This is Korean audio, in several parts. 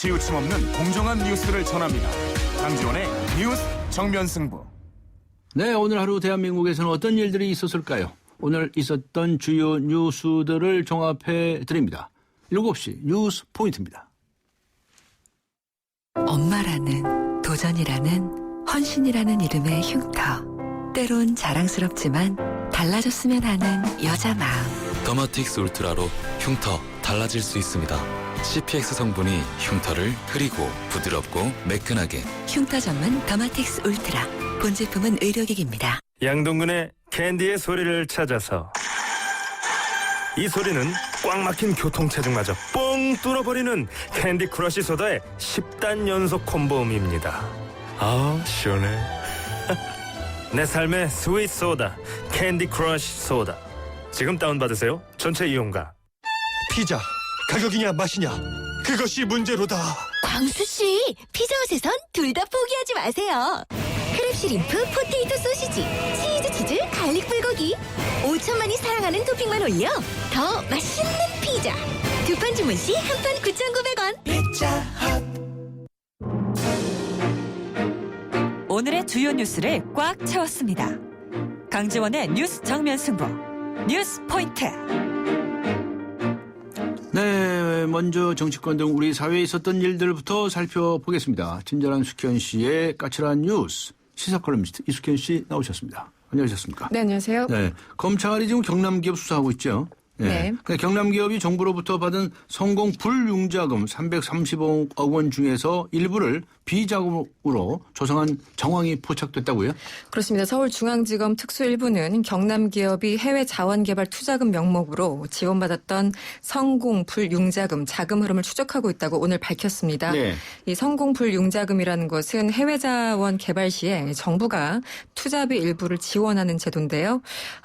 치우침 없는 공정한 뉴스를 전합니다. 강지원의 뉴스 정면승부. 네, 오늘 하루 대한민국에서는 어떤 일들이 있었을까요? 오늘 있었던 주요 뉴스들을 종합해 드립니다. 7시 뉴스 포인트입니다. 엄마라는, 도전이라는, 헌신이라는 이름의 흉터. 때론 자랑스럽지만 달라졌으면 하는 여자 마음. 더마틱스 울트라로 흉터 달라질 수 있습니다. CPX 성분이 흉터를 흐리고 부드럽고 매끈하게. 흉터 전문 더마틱스 울트라. 본 제품은 의료기기입니다. 양동근의 캔디의 소리를 찾아서. 이 소리는 꽉 막힌 교통체증마저 뻥 뚫어버리는 캔디 크러쉬 소다의 10단 연속 콤보음입니다. 아, 시원해. 내 삶의 스윗 소다, 캔디 크러쉬 소다. 지금 다운받으세요. 전체 이용가. 피자, 가격이냐 맛이냐 그것이 문제로다. 광수씨, 피자헛에선 둘 다 포기하지 마세요. 크랩 시림프, 포테이토 소시지, 치즈, 갈릭 불고기 5천만이 사랑하는 토핑만 올려 더 맛있는 피자. 두 판 주문 시 한 판 9,900원. 피자헛. 오늘의 주요 뉴스를 꽉 채웠습니다. 강지원의 뉴스 정면 승부. 뉴스 포인트. 네, 먼저 정치권 등 우리 사회에 있었던 일들부터 살펴보겠습니다. 친절한 숙현 씨의 까칠한 뉴스 시사 컬럼니스트 이숙현 씨 나오셨습니다. 안녕하셨습니까? 네, 안녕하세요. 네, 검찰이 지금 경남 기업 수사하고 있죠. 네. 경남 기업이 정부로부터 받은 성공 불융자금 330억 원 중에서 일부를 비자금으로 조성한 정황이 포착됐다고요? 그렇습니다. 서울중앙지검 특수 1부는 경남 기업이 해외 자원개발 투자금 명목으로 지원받았던 성공 불융자금 자금 흐름을 추적하고 있다고 오늘 밝혔습니다. 네. 이 성공 불융자금이라는 것은 해외 자원 개발 시에 정부가 투자비 일부를 지원하는 제도인데요.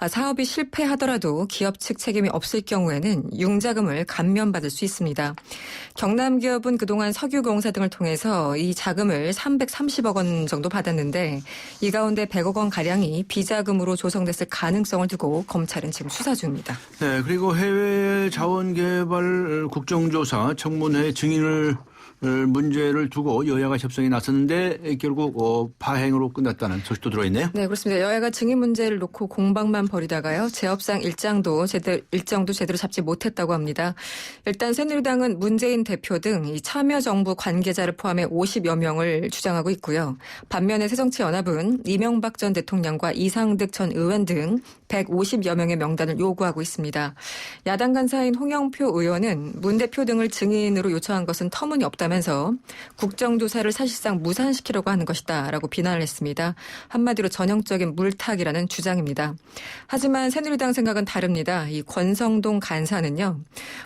사업이 실패하더라도 기업 측 책임이 없을 경우에는 융자금을 감면받을 수 있습니다. 경남 기업은 그동안 석유공사 등을 통해서 이 자금을 330억 원 정도 받았는데 이 가운데 100억 원 가량이 비자금으로 조성됐을 가능성을 두고 검찰은 지금 수사 중입니다. 네, 그리고 해외 자원개발 국정조사 청문회 증인을 문제를 두고 여야가 협상에 나섰는데 결국 파행으로 끝났다는 소식도 들어있네요. 네, 그렇습니다. 여야가 증인 문제를 놓고 공방만 벌이다가요. 재협상 일정도 제대로 잡지 못했다고 합니다. 일단 새누리당은 문재인 대표 등 이 참여정부 관계자를 포함해 50여 명을 주장하고 있고요. 반면에 새정치연합은 이명박 전 대통령과 이상득 전 의원 등 150여 명의 명단을 요구하고 있습니다. 야당 간사인 홍영표 의원은 문 대표 등을 증인으로 요청한 것은 터무니없다면서 국정조사를 사실상 무산시키려고 하는 것이다라고 비난을 했습니다. 한마디로 전형적인 물타기라는 주장입니다. 하지만 새누리당 생각은 다릅니다. 이 권성동 간사는요.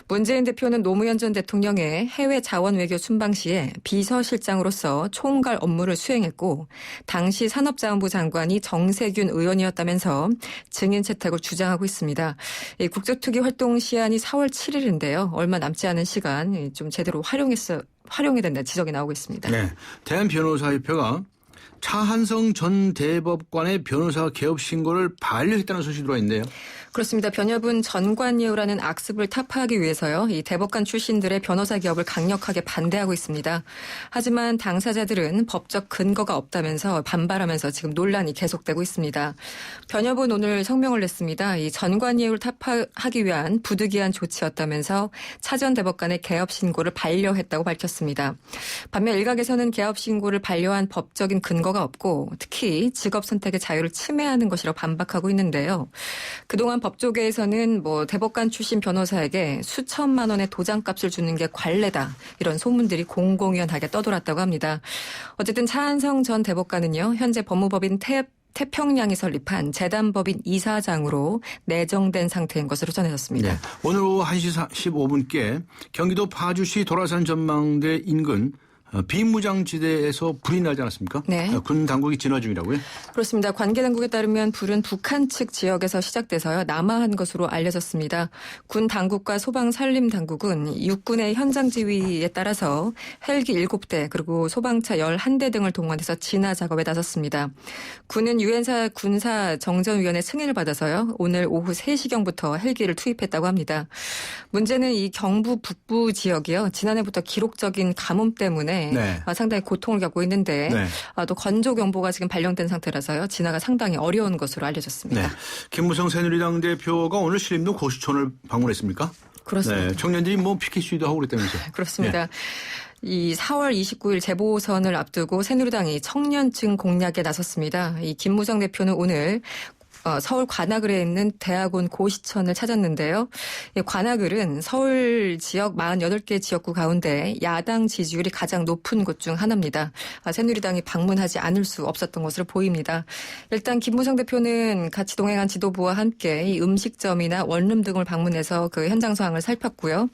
문재인 대표는 노무현 전 대통령의 해외 자원 외교 순방 시에 비서실장으로서 총괄 업무를 수행했고 당시 산업자원부 장관이 정세균 의원이었다면서 증인 채택을 주장하고 있습니다. 이 국조특위 활동 시한이 4월 7일인데요. 얼마 남지 않은 시간 좀 제대로 활용해야 된다는 지적이 나오고 있습니다. 네, 대한변호사협회가 차한성 전 대법관의 변호사 개업 신고를 반려했다는 소식이 들어있는데요. 그렇습니다. 변협은 전관예우라는 악습을 타파하기 위해서요. 이 대법관 출신들의 변호사 개업을 강력하게 반대하고 있습니다. 하지만 당사자들은 법적 근거가 없다면서 반발하면서 지금 논란이 계속되고 있습니다. 변협은 오늘 성명을 냈습니다. 이 전관예우를 타파하기 위한 부득이한 조치였다면서 차 전 대법관의 개업 신고를 반려했다고 밝혔습니다. 반면 일각에서는 개업 신고를 반려한 법적인 근거가 없고 특히 직업 선택의 자유를 침해하는 것이라고 반박하고 있는데요. 그동안 법조계에서는 대법관 출신 변호사에게 수천만 원의 도장값을 주는 게 관례다. 이런 소문들이 공공연하게 떠돌았다고 합니다. 어쨌든 차한성 전 대법관은요. 현재 법무법인 태평양이 설립한 재단법인 이사장으로 내정된 상태인 것으로 전해졌습니다. 네, 오늘 오후 1시 15분께 경기도 파주시 도라산 전망대 인근 비무장지대에서 불이 나지 않았습니까? 네. 군 당국이 진화 중이라고요? 그렇습니다. 관계 당국에 따르면 불은 북한 측 지역에서 시작돼서요. 남하한 것으로 알려졌습니다. 군 당국과 소방 산림 당국은 육군의 현장 지휘에 따라서 헬기 7대 그리고 소방차 11대 등을 동원해서 진화 작업에 나섰습니다. 군은 유엔사 군사 정전위원회 승인을 받아서요. 오늘 오후 3시경부터 헬기를 투입했다고 합니다. 문제는 이 경부 북부 지역이요. 지난해부터 기록적인 가뭄 때문에 네. 상당히 고통을 겪고 있는데 네. 또 건조 경보가 지금 발령된 상태라서요. 진화가 상당히 어려운 것으로 알려졌습니다. 네. 김무성 새누리당 대표가 오늘 신림동 고시촌을 방문했습니까? 그렇습니다. 네. 청년들이 뭐 피켓 시위도 하고 그랬다면서요. 그렇습니다. 이 4월 29일 재보선을 앞두고 새누리당이 청년층 공략에 나섰습니다. 이 김무성 대표는 오늘 서울 관악을에 있는 대학원 고시촌을 찾았는데요. 관악을은 서울 지역 48개 지역구 가운데 야당 지지율이 가장 높은 곳 중 하나입니다. 새누리당이 방문하지 않을 수 없었던 것으로 보입니다. 일단 김무성 대표는 같이 동행한 지도부와 함께 이 음식점이나 원룸 등을 방문해서 그 현장 상황을 살폈고요.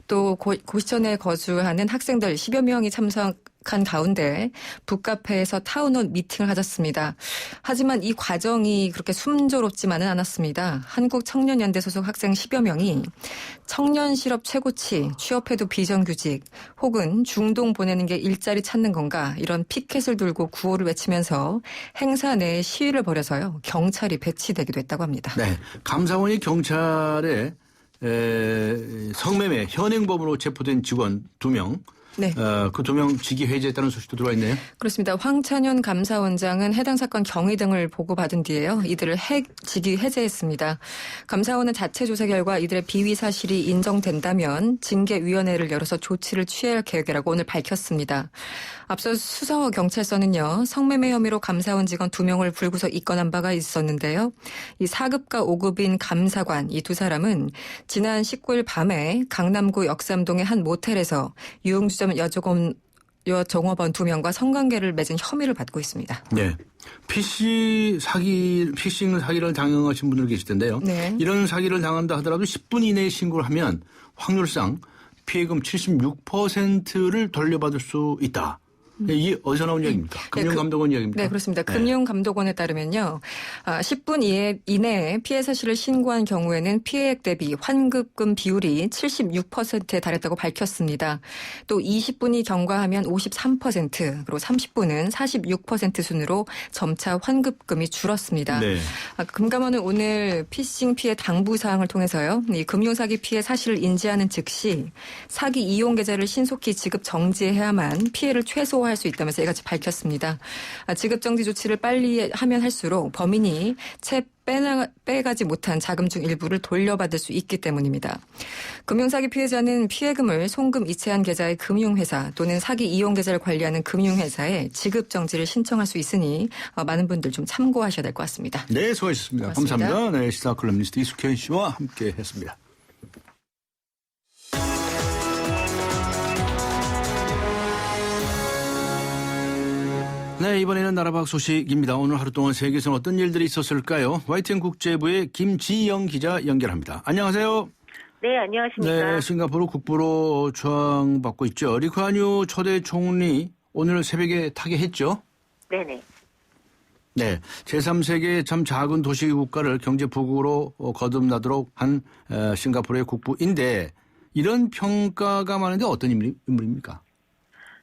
또 고시촌에 거주하는 학생들 10여 명이 참석한 가운데 북카페에서 타운홀 미팅을 가졌습니다. 하지만 이 과정이 그렇게 순조롭지만은 않았습니다. 한국청년연대 소속 학생 10여 명이 청년 실업 최고치, 취업해도 비정규직, 혹은 중동 보내는 게 일자리 찾는 건가 이런 피켓을 들고 구호를 외치면서 행사 내에 시위를 벌여서요. 경찰이 배치되기도 했다고 합니다. 네. 감사원이 경찰에 성매매 현행범으로 체포된 직원 2명 네. 그 2명 직위 해제했다는 소식도 들어와 있네요. 그렇습니다. 황찬현 감사원장은 해당 사건 경위 등을 보고받은 뒤에요. 이들을 직위 해제했습니다. 감사원은 자체 조사 결과 이들의 비위 사실이 인정된다면 징계위원회를 열어서 조치를 취할 계획이라고 오늘 밝혔습니다. 앞서 수서 경찰서는요. 성매매 혐의로 감사원 직원 2명을 불구속 입건한 바가 있었는데요. 이 4급과 5급인 감사관 이 2사람은 지난 19일 밤에 강남구 역삼동의 한 모텔에서 유흥주점 여종업원 2명과 성관계를 맺은 혐의를 받고 있습니다. 네. 피싱 사기를 당하신 분들 계실 텐데요. 네. 이런 사기를 당한다 하더라도 10분 이내에 신고를 하면 확률상 피해금 76%를 돌려받을 수 있다. 이게 어디서 나온 이야기입니까? 금융감독원 이야기입니까? 네, 그렇습니다. 금융감독원에 따르면요. 10분 이내에 피해 사실을 신고한 경우에는 피해액 대비 환급금 비율이 76%에 달했다고 밝혔습니다. 또 20분이 경과하면 53%, 그리고 30분은 46% 순으로 점차 환급금이 줄었습니다. 네. 금감원은 오늘 피싱 피해 당부 사항을 통해서요. 이 금융사기 피해 사실을 인지하는 즉시 사기 이용 계좌를 신속히 지급 정지해야만 피해를 최소화할 수 있다면서 이같이 밝혔습니다. 지급 정지 조치를 빨리 하면 할수록 범인이 채 빼가지 못한 자금 중 일부를 돌려받을 수 있기 때문입니다. 금융사기 피해자는 피해금을 송금 이체한 계좌의 금융회사 또는 사기 이용 계좌를 관리하는 금융회사에 지급 정지를 신청할 수 있으니 많은 분들 좀 참고하셔야 될 것 같습니다. 네, 수고하셨습니다. 고맙습니다. 감사합니다. 네, 시사 컬럼니스트 이숙현 씨와 함께했습니다. 네, 이번에는 나라 밖 소식입니다. 오늘 하루 동안 세계에서는 어떤 일들이 있었을까요? YTN 국제부의 김지영 기자 연결합니다. 안녕하세요. 네, 안녕하십니까. 네, 싱가포르 국부로 초청받고 있죠. 리쿠안유 초대 총리 오늘 새벽에 타계했죠? 네네. 네, 제3세계 참 작은 도시 국가를 경제 부국으로 거듭나도록 한 싱가포르의 국부인데 이런 평가가 많은데 어떤 인물입니까?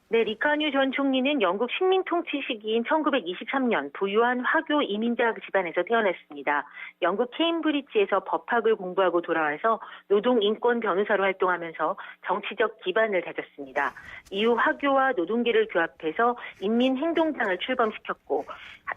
네, 리카뉴 전 총리는 영국 식민 통치 시기인 1923년 부유한 화교 이민자 집안에서 태어났습니다. 영국 케임브리지에서 법학을 공부하고 돌아와서 노동인권 변호사로 활동하면서 정치적 기반을 다졌습니다. 이후 화교와 노동계를 규합해서 인민행동당을 출범시켰고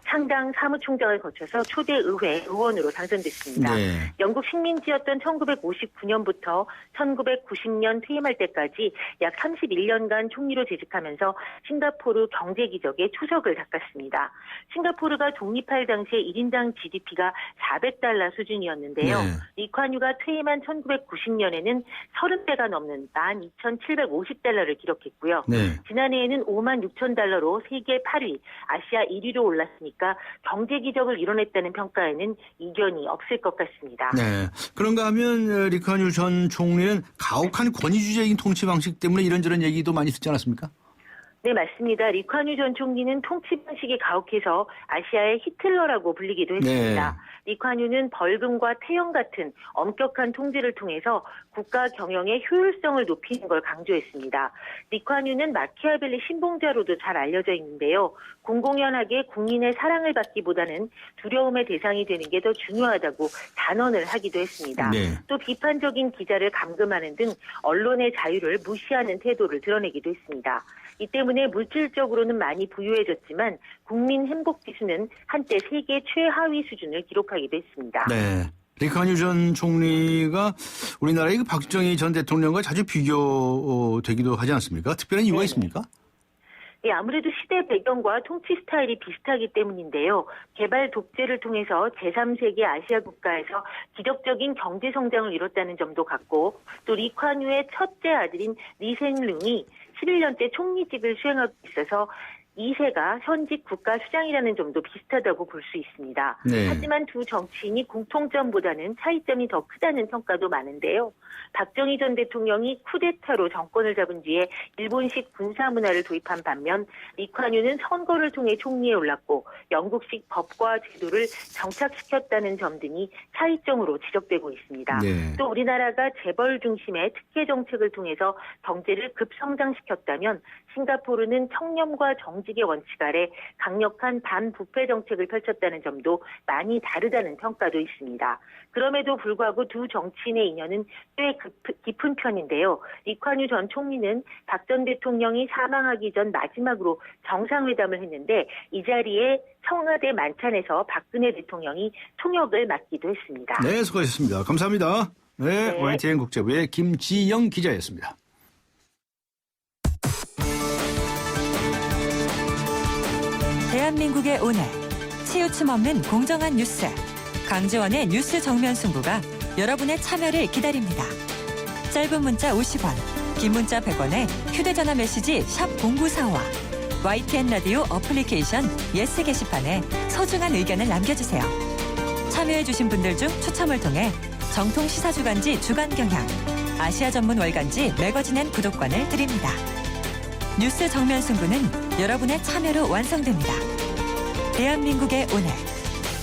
창당 사무총장을 거쳐서 초대 의회 의원으로 당선됐습니다. 네. 영국 식민지였던 1959년부터 1990년 퇴임할 때까지 약 31년간 총리로 재직하면서 싱가포르 경제기적의 초석을 닦았습니다. 싱가포르가 독립할 당시에 1인당 GDP가 $400 수준이었는데요. 네. 리쿠안유가 퇴임한 1990년에는 30배가 넘는 12,750달러를 기록했고요. 네. 지난해에는 56,000달러로 세계 8위, 아시아 1위로 올랐으니까 경제기적을 이뤄냈다는 평가에는 이견이 없을 것 같습니다. 네. 그런가 하면 리쿠안유 전 총리는 가혹한 권위주의적인 통치 방식 때문에 이런저런 얘기도 많이 듣지 않았습니까? 네, 맞습니다. 리콴유 전 총리는 통치 방식이 가혹해서 아시아의 히틀러라고 불리기도 했습니다. 리콴유는 벌금과 태형 같은 엄격한 통제를 통해서 국가 경영의 효율성을 높이는 걸 강조했습니다. 리콴유는 마키아벨리 신봉자로도 잘 알려져 있는데요. 공공연하게 국민의 사랑을 받기보다는 두려움의 대상이 되는 게 더 중요하다고 단언을 하기도 했습니다. 네. 또 비판적인 기자를 감금하는 등 언론의 자유를 무시하는 태도를 드러내기도 했습니다. 이 때문에 물질적으로는 많이 부유해졌지만 국민 행복 지수는 한때 세계 최하위 수준을 기록하기도 했습니다. 네. 리콴유 전 총리가 우리나라의 그 박정희 전 대통령과 자주 비교되기도 하지 않습니까? 특별한 이유가 있습니까? 예, 아무래도 시대 배경과 통치 스타일이 비슷하기 때문인데요. 개발 독재를 통해서 제3세계 아시아 국가에서 기적적인 경제 성장을 이뤘다는 점도 같고, 또 리콴유의 첫째 아들인 리생룽이 11년째 총리직을 수행하고 있어서 2세가 현직 국가수장이라는 점도 비슷하다고 볼 수 있습니다. 네. 하지만 두 정치인이 공통점보다는 차이점이 더 크다는 평가도 많은데요. 박정희 전 대통령이 쿠데타로 정권을 잡은 뒤에 일본식 군사 문화를 도입한 반면 리콴유는 선거를 통해 총리에 올랐고 영국식 법과 제도를 정착시켰다는 점 등이 차이점으로 지적되고 있습니다. 네. 또 우리나라가 재벌 중심의 특혜 정책을 통해서 경제를 급성장시켰다면 싱가포르는 청렴과 정직의 원칙 아래 강력한 반부패 정책을 펼쳤다는 점도 많이 다르다는 평가도 있습니다. 그럼에도 불구하고 두 정치인의 인연은 꽤 깊은 편인데요. 리콴유 전 총리는 박 전 대통령이 사망하기 전 마지막으로 정상회담을 했는데 이 자리에 청와대 만찬에서 박근혜 대통령이 통역을 맡기도 했습니다. 네, 수고하셨습니다. 감사합니다. 네, 네. YTN 국제부의 김지영 기자였습니다. 대한민국의 오늘 치우침 없는 공정한 뉴스 강지원의 뉴스 정면 승부가 여러분의 참여를 기다립니다. 짧은 문자 50원, 긴 문자 100원에 휴대전화 메시지 샵 0945와 YTN 라디오 어플리케이션 예스 게시판에 소중한 의견을 남겨주세요. 참여해주신 분들 중 추첨을 통해 정통 시사주간지 주간경향, 아시아 전문 월간지 매거진앤 구독권을 드립니다. 뉴스 정면 승부는 여러분의 참여로 완성됩니다. 대한민국의 오늘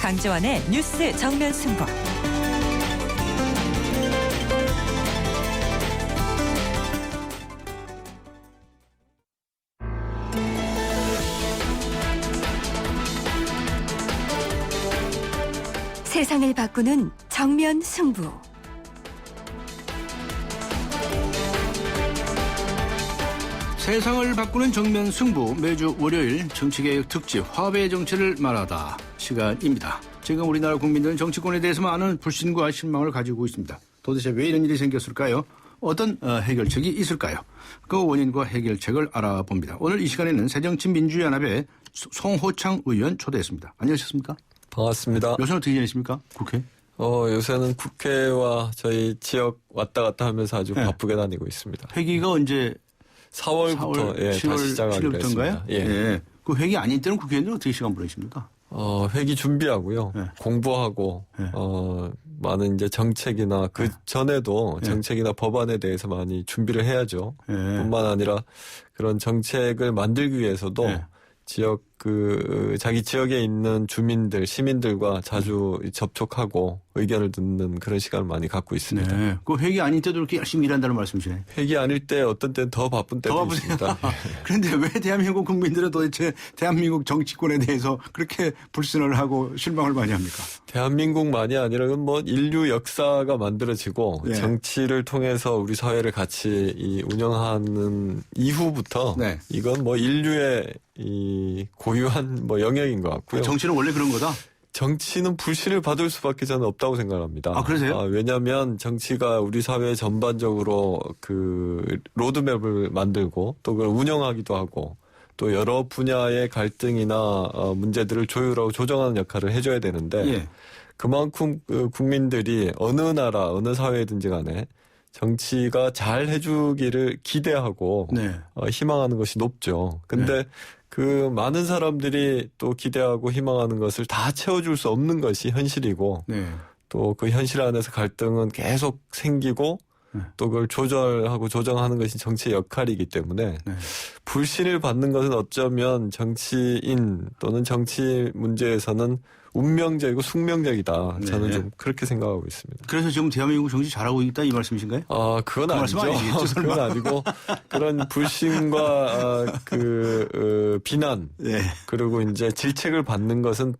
강지원의 뉴스 정면 승부. 세상을 바꾸는 정면 승부. 세상을 바꾸는 정면 승부, 매주 월요일 정치개혁 특집 화합의 정치를 말하다 시간입니다. 지금 우리나라 국민들은 정치권에 대해서 많은 불신과 실망을 가지고 있습니다. 도대체 왜 이런 일이 생겼을까요? 어떤 해결책이 있을까요? 그 원인과 해결책을 알아봅니다. 오늘 이 시간에는 새정치민주연합의 송호창 의원 초대했습니다. 안녕하셨습니까? 반갑습니다. 요새는 어떻게 지내십니까? 국회? 요새는 국회와 저희 지역 왔다 갔다 하면서 아주 네. 바쁘게 다니고 있습니다. 회기가 언제? 4월부터 7월, 다시 시작하기로 7월부터인가요? 했습니다. 예. 그 회기 아닌 때는 국회의원들은 어떻게 시간 보내십니까? 회기 준비하고요. 네. 공부하고 네. 많은 이제 정책이나 그 전에도 네. 정책이나 법안에 대해서 많이 준비를 해야죠. 네. 뿐만 아니라 그런 정책을 만들기 위해서도 네. 지역 자기 지역에 있는 주민들, 시민들과 자주 접촉하고 의견을 듣는 그런 시간을 많이 갖고 있습니다. 네. 그 회기 아닌 때도 이렇게 열심히 일한다는 말씀이시네. 회기 아닐 때 어떤 때는 더 바쁜 때도 있습니다. 그런데 왜 대한민국 국민들은 도대체 대한민국 정치권에 대해서 그렇게 불신을 하고 실망을 많이 합니까? 대한민국만이 아니라 뭐 인류 역사가 만들어지고 네. 정치를 통해서 우리 사회를 같이 운영하는 이후부터 네. 이건 뭐 인류의 이 고유한 뭐 영역인 것 같고요. 정치는 원래 그런 거다? 정치는 불신을 받을 수밖에 저는 없다고 생각합니다. 아, 그러세요? 왜냐하면 정치가 우리 사회 전반적으로 그 로드맵을 만들고 또 그걸 운영하기도 하고 또 여러 분야의 갈등이나 문제들을 조율하고 조정하는 역할을 해줘야 되는데 예. 그만큼 국민들이 어느 나라 어느 사회든지 간에 정치가 잘 해주기를 기대하고 네. 희망하는 것이 높죠. 근데 그 많은 사람들이 또 기대하고 희망하는 것을 다 채워줄 수 없는 것이 현실이고 네. 또 그 현실 안에서 갈등은 계속 생기고 또 그걸 조절하고 조정하는 것이 정치의 역할이기 때문에 네. 불신을 받는 것은 어쩌면 정치인 또는 정치 문제에서는 운명적이고 숙명적이다. 저는 네. 좀 그렇게 생각하고 있습니다. 그래서 지금 대한민국 정치 잘하고 있다 이 말씀이신가요? 아, 그건 아니죠. 아니겠죠, 설마. 그건 아니고 그런 불신과 비난 네. 그리고 이제 질책을 받는 것은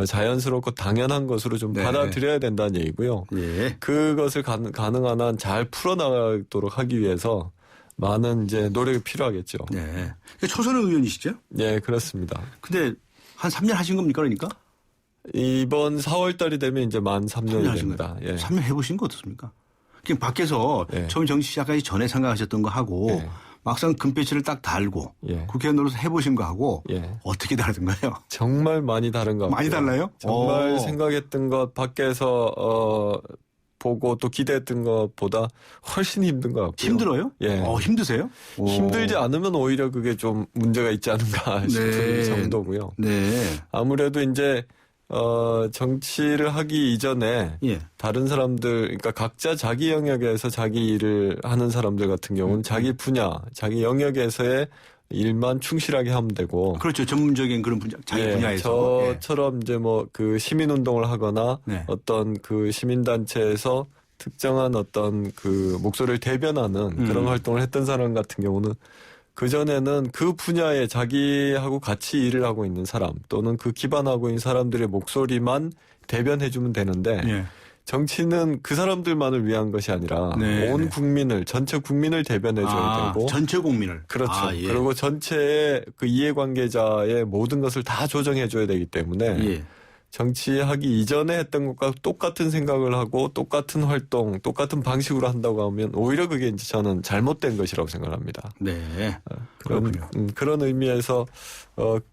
자연스럽고 당연한 것으로 좀 네. 받아들여야 된다는 얘기고요. 예. 그것을 가능한 한 잘 풀어나가도록 하기 위해서 많은 이제 노력이 필요하겠죠. 네. 초선 의원이시죠? 네, 그렇습니다. 근데 한 3년 하신 겁니까, 그러니까? 이번 4월 달이 되면 이제 만 3년이 됩니다. 예. 3년 해보신 거 어떻습니까? 그냥 밖에서 예. 처음 정치 시작하기 전에 생각하셨던 거 하고 예. 막상 금배지를 딱 달고 예. 국회의원으로서 해보신 거 하고 예. 어떻게 다르던가요? 정말 많이 다른 것 같아요. 많이 달라요? 정말 오. 생각했던 것 밖에서 보고 또 기대했던 것보다 훨씬 힘든 것 같고요. 힘들어요? 예. 힘드세요? 오. 힘들지 않으면 오히려 그게 좀 문제가 있지 않은가 싶은 네. 정도고요. 네. 아무래도 이제 정치를 하기 이전에 예. 다른 사람들, 그러니까 각자 자기 영역에서 자기 일을 하는 사람들 같은 경우는 자기 분야, 자기 영역에서의 일만 충실하게 하면 되고. 그렇죠. 전문적인 그런 분야, 자기 예, 분야에서. 저처럼 이제 뭐 그 시민 운동을 하거나 네. 어떤 그 시민 단체에서 특정한 어떤 그 목소리를 대변하는 그런 활동을 했던 사람 같은 경우는 그 전에는 그 분야에 자기하고 같이 일을 하고 있는 사람 또는 그 기반하고 있는 사람들의 목소리만 대변해주면 되는데 예. 정치는 그 사람들만을 위한 것이 아니라 네, 온 네. 국민을 전체 국민을 대변해줘야 되고 전체 국민을. 그렇죠. 아, 예. 그리고 전체의 그 이해관계자의 모든 것을 다 조정해줘야 되기 때문에 예. 정치하기 이전에 했던 것과 똑같은 생각을 하고 똑같은 활동, 똑같은 방식으로 한다고 하면 오히려 그게 이제 저는 잘못된 것이라고 생각합니다. 네. 그런, 그렇군요. 그런 의미에서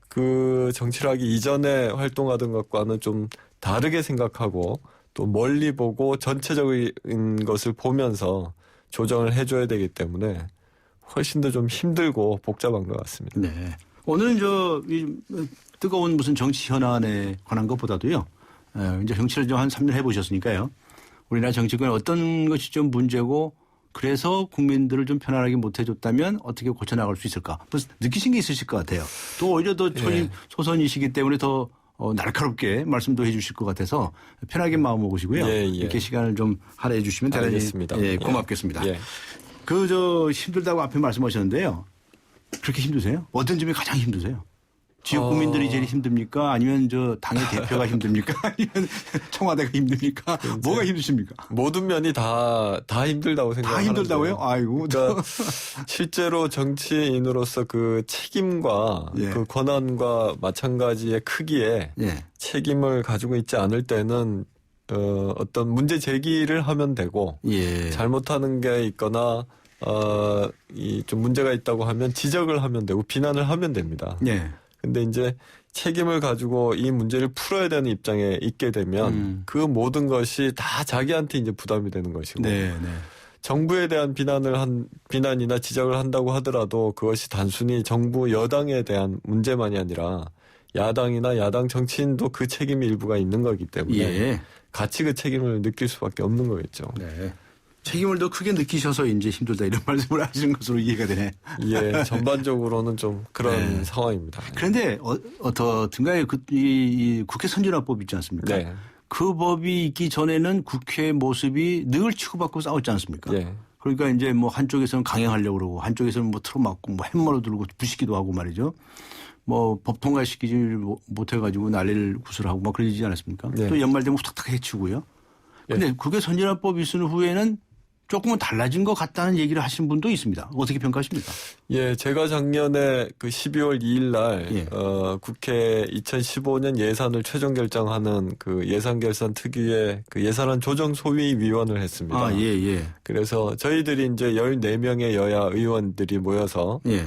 그 정치를 하기 이전에 활동하던 것과는 좀 다르게 생각하고 또 멀리 보고 전체적인 것을 보면서 조정을 해줘야 되기 때문에 훨씬 더 좀 힘들고 복잡한 것 같습니다. 네. 오늘은 이 뜨거운 무슨 정치 현안에 관한 것보다도요. 이제 정치를 좀 한 3년 해보셨으니까요. 우리나라 정치권에 어떤 것이 좀 문제고 그래서 국민들을 좀 편안하게 못해줬다면 어떻게 고쳐나갈 수 있을까. 무슨 느끼신 게 있으실 것 같아요. 또 오히려 더 초선이시기 때문에 더 날카롭게 말씀도 해 주실 것 같아서 편하게 마음 먹으시고요. 예, 예. 이렇게 시간을 좀 할애해 주시면 대단히 알겠습니다. 고맙겠습니다. 예. 힘들다고 앞에 말씀하셨는데요. 그렇게 힘드세요? 어떤 점이 가장 힘드세요? 지역 국민들이 제일 힘듭니까? 아니면 당의 대표가 힘듭니까? 아니면 청와대가 힘듭니까? 뭐가 힘드십니까? 모든 면이 다 힘들다고 다 생각하는데. 힘들다고요? 아이고. 그러니까 실제로 정치인으로서 그 책임과 예. 그 권한과 마찬가지의 크기에 예. 책임을 가지고 있지 않을 때는 어떤 문제 제기를 하면 되고 예. 잘못하는 게 있거나 좀 문제가 있다고 하면 지적을 하면 되고 비난을 하면 됩니다. 예. 근데 이제 책임을 가지고 이 문제를 풀어야 되는 입장에 있게 되면 그 모든 것이 다 자기한테 이제 부담이 되는 것이고 네, 네. 정부에 대한 비난이나 지적을 한다고 하더라도 그것이 단순히 정부 여당에 대한 문제만이 아니라 야당이나 야당 정치인도 그 책임이 일부가 있는 거기 때문에 예. 같이 그 책임을 느낄 수밖에 없는 거겠죠. 네. 책임을 더 크게 느끼셔서 이제 힘들다 이런 말씀을 하시는 것으로 이해가 되네. 예, 전반적으로는 좀 그런 네. 상황입니다. 그런데 어떻든가요? 이 국회 선진화법 있지 않습니까? 네. 그 법이 있기 전에는 국회 모습이 늘 치고받고 싸웠지 않습니까? 예. 그러니까 이제 뭐 한쪽에서는 강행하려고 그러고 한쪽에서는 뭐 틀어막고 뭐 햄머로 들고 부시기도 하고 말이죠. 뭐 법 통과시키지 못해가지고 난리를 구슬하고 막 그러지 않았습니까? 네. 또 연말 되면 탁탁 해치고요. 근데 국회 선진화법이 있은 후에는 조금은 달라진 것 같다는 얘기를 하신 분도 있습니다. 어떻게 평가하십니까? 예, 제가 작년에 그 12월 2일 날, 예. 국회 2015년 예산을 최종 결정하는 그 예산결산 특위의 그 예산안 조정 소위위원을 했습니다. 아, 예, 예. 그래서 저희들이 이제 14명의 여야 의원들이 모여서, 예.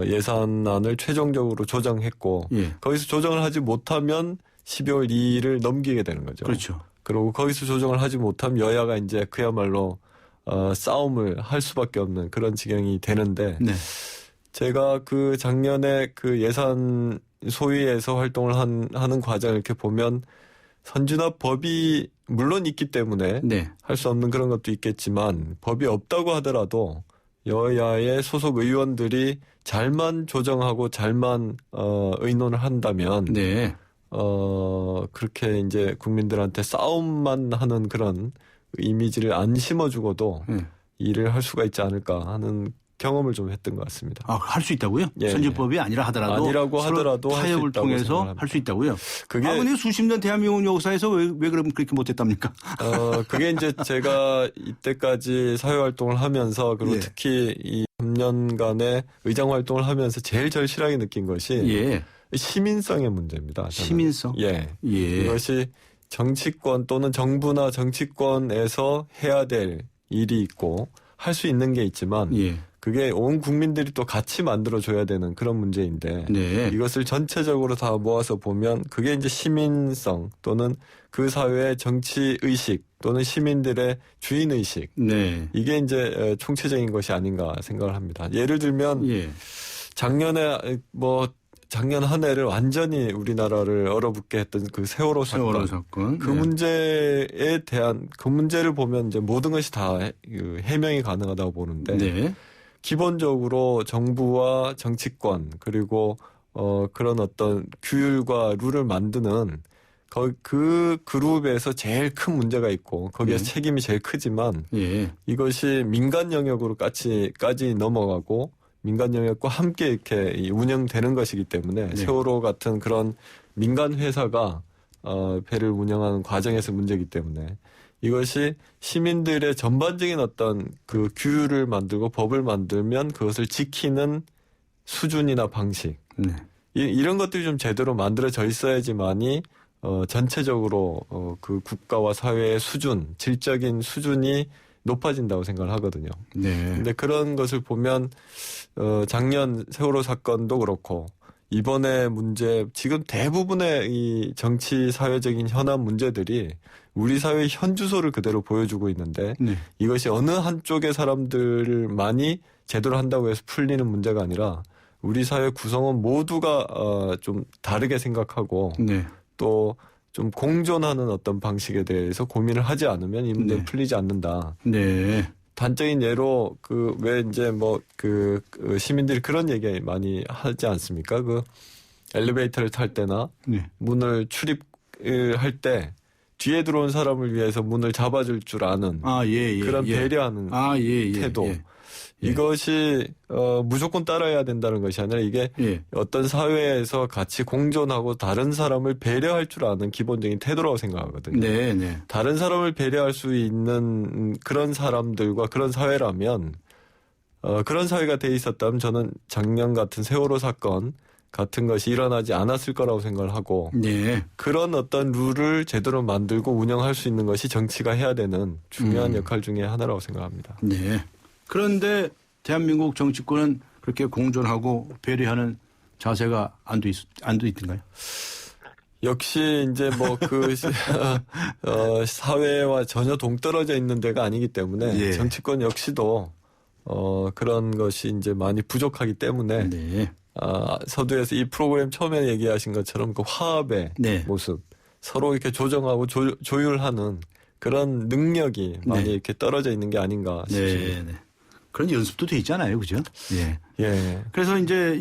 예산안을 최종적으로 조정했고, 예. 거기서 조정을 하지 못하면 12월 2일을 넘기게 되는 거죠. 그렇죠. 그리고 거기서 조정을 하지 못하면 여야가 이제 그야말로 싸움을 할 수밖에 없는 그런 지경이 되는데 네. 제가 그 작년에 그 예산 소위에서 활동을 하는 과정을 이렇게 보면 선진화법이 물론 있기 때문에 네. 할 수 없는 그런 것도 있겠지만 법이 없다고 하더라도 여야의 소속 의원들이 잘만 조정하고 잘만 의논을 한다면 네. 그렇게 이제 국민들한테 싸움만 하는 그런 이미지를 안 심어주고도 일을 할 수가 있지 않을까 하는 경험을 좀 했던 것 같습니다. 아, 할 수 있다고요? 예, 선진법이 아니라 하더라도 아니라고 서로 하더라도 할수 타협을 있다고 통해서 생각합니다. 할 수 있다고요? 그게 근데 수십 년 대한민국 역사에서 왜 그럼 그렇게 못했답니까? 그게 이제 제가 이때까지 사회활동을 하면서 그리고 예. 특히 이 3년간의 의장 활동을 하면서 제일 절실하게 느낀 것이 예. 시민성의 문제입니다. 저는. 시민성? 예. 예. 이것이 정치권 또는 정부나 정치권에서 해야 될 일이 있고 할 수 있는 게 있지만 예. 그게 온 국민들이 또 같이 만들어줘야 되는 그런 문제인데 네. 이것을 전체적으로 다 모아서 보면 그게 이제 시민성 또는 그 사회의 정치의식 또는 시민들의 주인의식 네. 이게 이제 총체적인 것이 아닌가 생각을 합니다. 예를 들면 예. 작년 한 해를 완전히 우리나라를 얼어붙게 했던 그 세월호 사건. 그 네. 문제에 대한 그 문제를 보면 이제 모든 것이 다 해명이 가능하다고 보는데 네. 기본적으로 정부와 정치권 그리고 그런 어떤 규율과 룰을 만드는 그 그룹에서 제일 큰 문제가 있고 거기에 책임이 제일 크지만 예. 이것이 민간 영역으로까지 넘어가고 민간 영역과 함께 이렇게 운영되는 것이기 때문에 네. 세월호 같은 그런 민간 회사가 배를 운영하는 과정에서 문제이기 때문에 이것이 시민들의 전반적인 어떤 그 규율을 만들고 법을 만들면 그것을 지키는 수준이나 방식 네. 이런 것들이 좀 제대로 만들어져 있어야지만이 전체적으로 그 국가와 사회의 수준, 질적인 수준이 높아진다고 생각을 하거든요. 네. 근데 그런 것을 보면 작년 세월호 사건도 그렇고 이번에 문제 지금 대부분의 이 정치 사회적인 현안 문제들이 우리 사회의 현주소를 그대로 보여주고 있는데 네. 이것이 어느 한쪽의 사람들만이 제대로 한다고 해서 풀리는 문제가 아니라 우리 사회 구성원 모두가 좀 다르게 생각하고 네. 또 좀 공존하는 어떤 방식에 대해서 고민을 하지 않으면 이 문제는 네. 풀리지 않는다. 네. 단적인 예로 왜 이제 시민들이 그런 얘기 많이 하지 않습니까? 그 엘리베이터를 탈 때나 네. 문을 출입을 할 때 뒤에 들어온 사람을 위해서 문을 잡아줄 줄 아는 그런 배려하는 태도. 이것이 무조건 따라야 된다는 것이 아니라 이게 어떤 사회에서 같이 공존하고 다른 사람을 배려할 줄 아는 기본적인 태도라고 생각하거든요. 네, 네. 다른 사람을 배려할 수 있는 그런 사람들과 그런 사회라면 그런 사회가 돼 있었다면 저는 작년 같은 세월호 사건 같은 것이 일어나지 않았을 거라고 생각을 하고 네. 그런 어떤 룰을 제대로 만들고 운영할 수 있는 것이 정치가 해야 되는 중요한 역할 중에 하나라고 생각합니다. 네. 그런데 대한민국 정치권은 그렇게 공존하고 배려하는 자세가 안 돼 있던가요? 역시 이제 사회와 전혀 동떨어져 있는 데가 아니기 때문에 예. 정치권 역시도 그런 것이 이제 많이 부족하기 때문에 네. 서두에서 이 프로그램 처음에 얘기하신 것처럼 그 화합의 모습 서로 이렇게 조정하고 조율하는 그런 능력이 많이 이렇게 떨어져 있는 게 아닌가 싶습니다. 네. 그런 연습도 돼 있잖아요, 그죠? 예. 예. 그래서 이제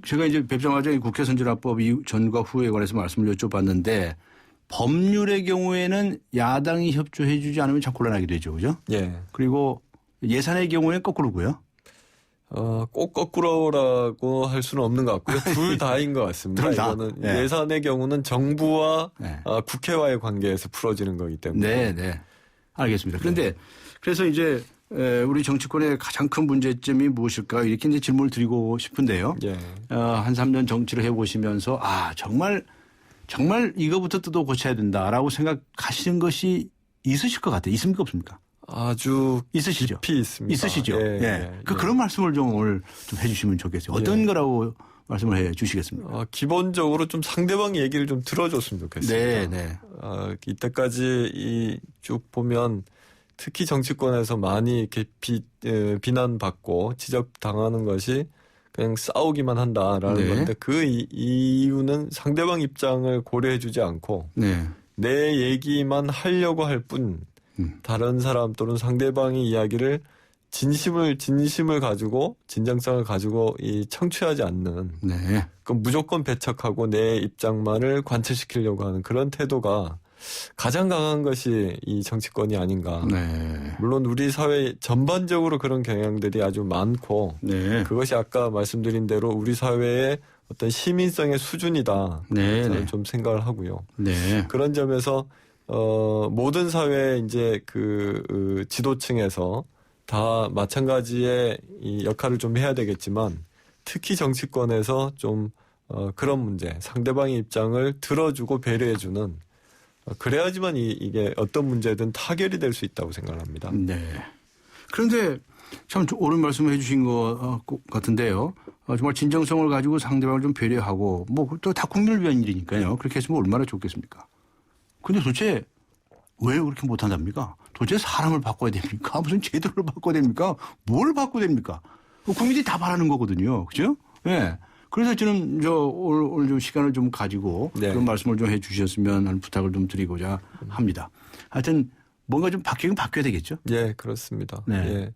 제가 이제 뵙자마자 국회 선진화법 전과 후에 관해서 말씀을 여쭤봤는데 법률의 경우에는 야당이 협조해주지 않으면 참 곤란하게 되죠, 그죠? 예. 그리고 예산의 경우에는 거꾸로고요. 꼭 거꾸로라고 할 수는 없는 것 같고요. 둘 다인 것 같습니다. 둘 다. 이거는 예산의 경우는 정부와 국회와의 관계에서 풀어지는 거기 때문에. 네. 알겠습니다. 그런데 그래서 이제 우리 정치권의 가장 큰 문제점이 무엇일까 이렇게 이제 질문을 드리고 싶은데요. 예. 한 3년 정치를 해보시면서 정말 이거부터 뜯어 고쳐야 된다라고 생각하시는 것이 있으실 것 같아요. 있습니까 없습니까? 아주 있으시죠. 깊이 있습니다. 있으시죠. 예. 그런 말씀을 좀 오늘 좀 해주시면 좋겠어요. 어떤 거라고 말씀을 해 주시겠습니까? 기본적으로 좀 상대방 얘기를 좀 들어줬으면 좋겠습니다. 네. 이때까지 쭉 보면 특히 정치권에서 많이 이렇게 비난받고 지적당하는 것이 그냥 싸우기만 한다라는 건데 그 이유는 상대방 입장을 고려해주지 않고 내 얘기만 하려고 할 뿐 다른 사람 또는 상대방의 이야기를 진심을 가지고 진정성을 가지고 이 청취하지 않는 네. 그 무조건 배척하고 내 입장만을 관철시키려고 하는 그런 태도가 가장 강한 것이 이 정치권이 아닌가. 네. 물론 우리 사회 전반적으로 그런 경향들이 아주 많고 네. 그것이 아까 말씀드린 대로 우리 사회의 어떤 시민성의 수준이다. 네. 저는 네. 좀 생각을 하고요. 네. 그런 점에서 모든 사회 이제 그 지도층에서 다 마찬가지의 이 역할을 좀 해야 되겠지만 특히 정치권에서 좀 그런 문제, 상대방의 입장을 들어주고 배려해주는 그래야지만 이게 어떤 문제든 타결이 될 수 있다고 생각합니다. 네. 그런데 참 옳은 말씀을 해주신 것 같은데요. 정말 진정성을 가지고 상대방을 좀 배려하고 뭐 또 다 국민을 위한 일이니까요. 그렇게 했으면 얼마나 좋겠습니까? 근데 도대체 왜 그렇게 못한답니까? 도대체 사람을 바꿔야 됩니까? 무슨 제도를 바꿔야 됩니까? 뭘 바꿔야 됩니까? 국민들이 다 바라는 거거든요. 그죠? 예. 네. 그래서 저는 오늘 좀 시간을 좀 가지고 네. 그런 말씀을 좀 해 주셨으면 하는 부탁을 좀 드리고자 합니다. 하여튼 뭔가 좀 바뀌어야 되겠죠? 예, 그렇습니다. 네. 예.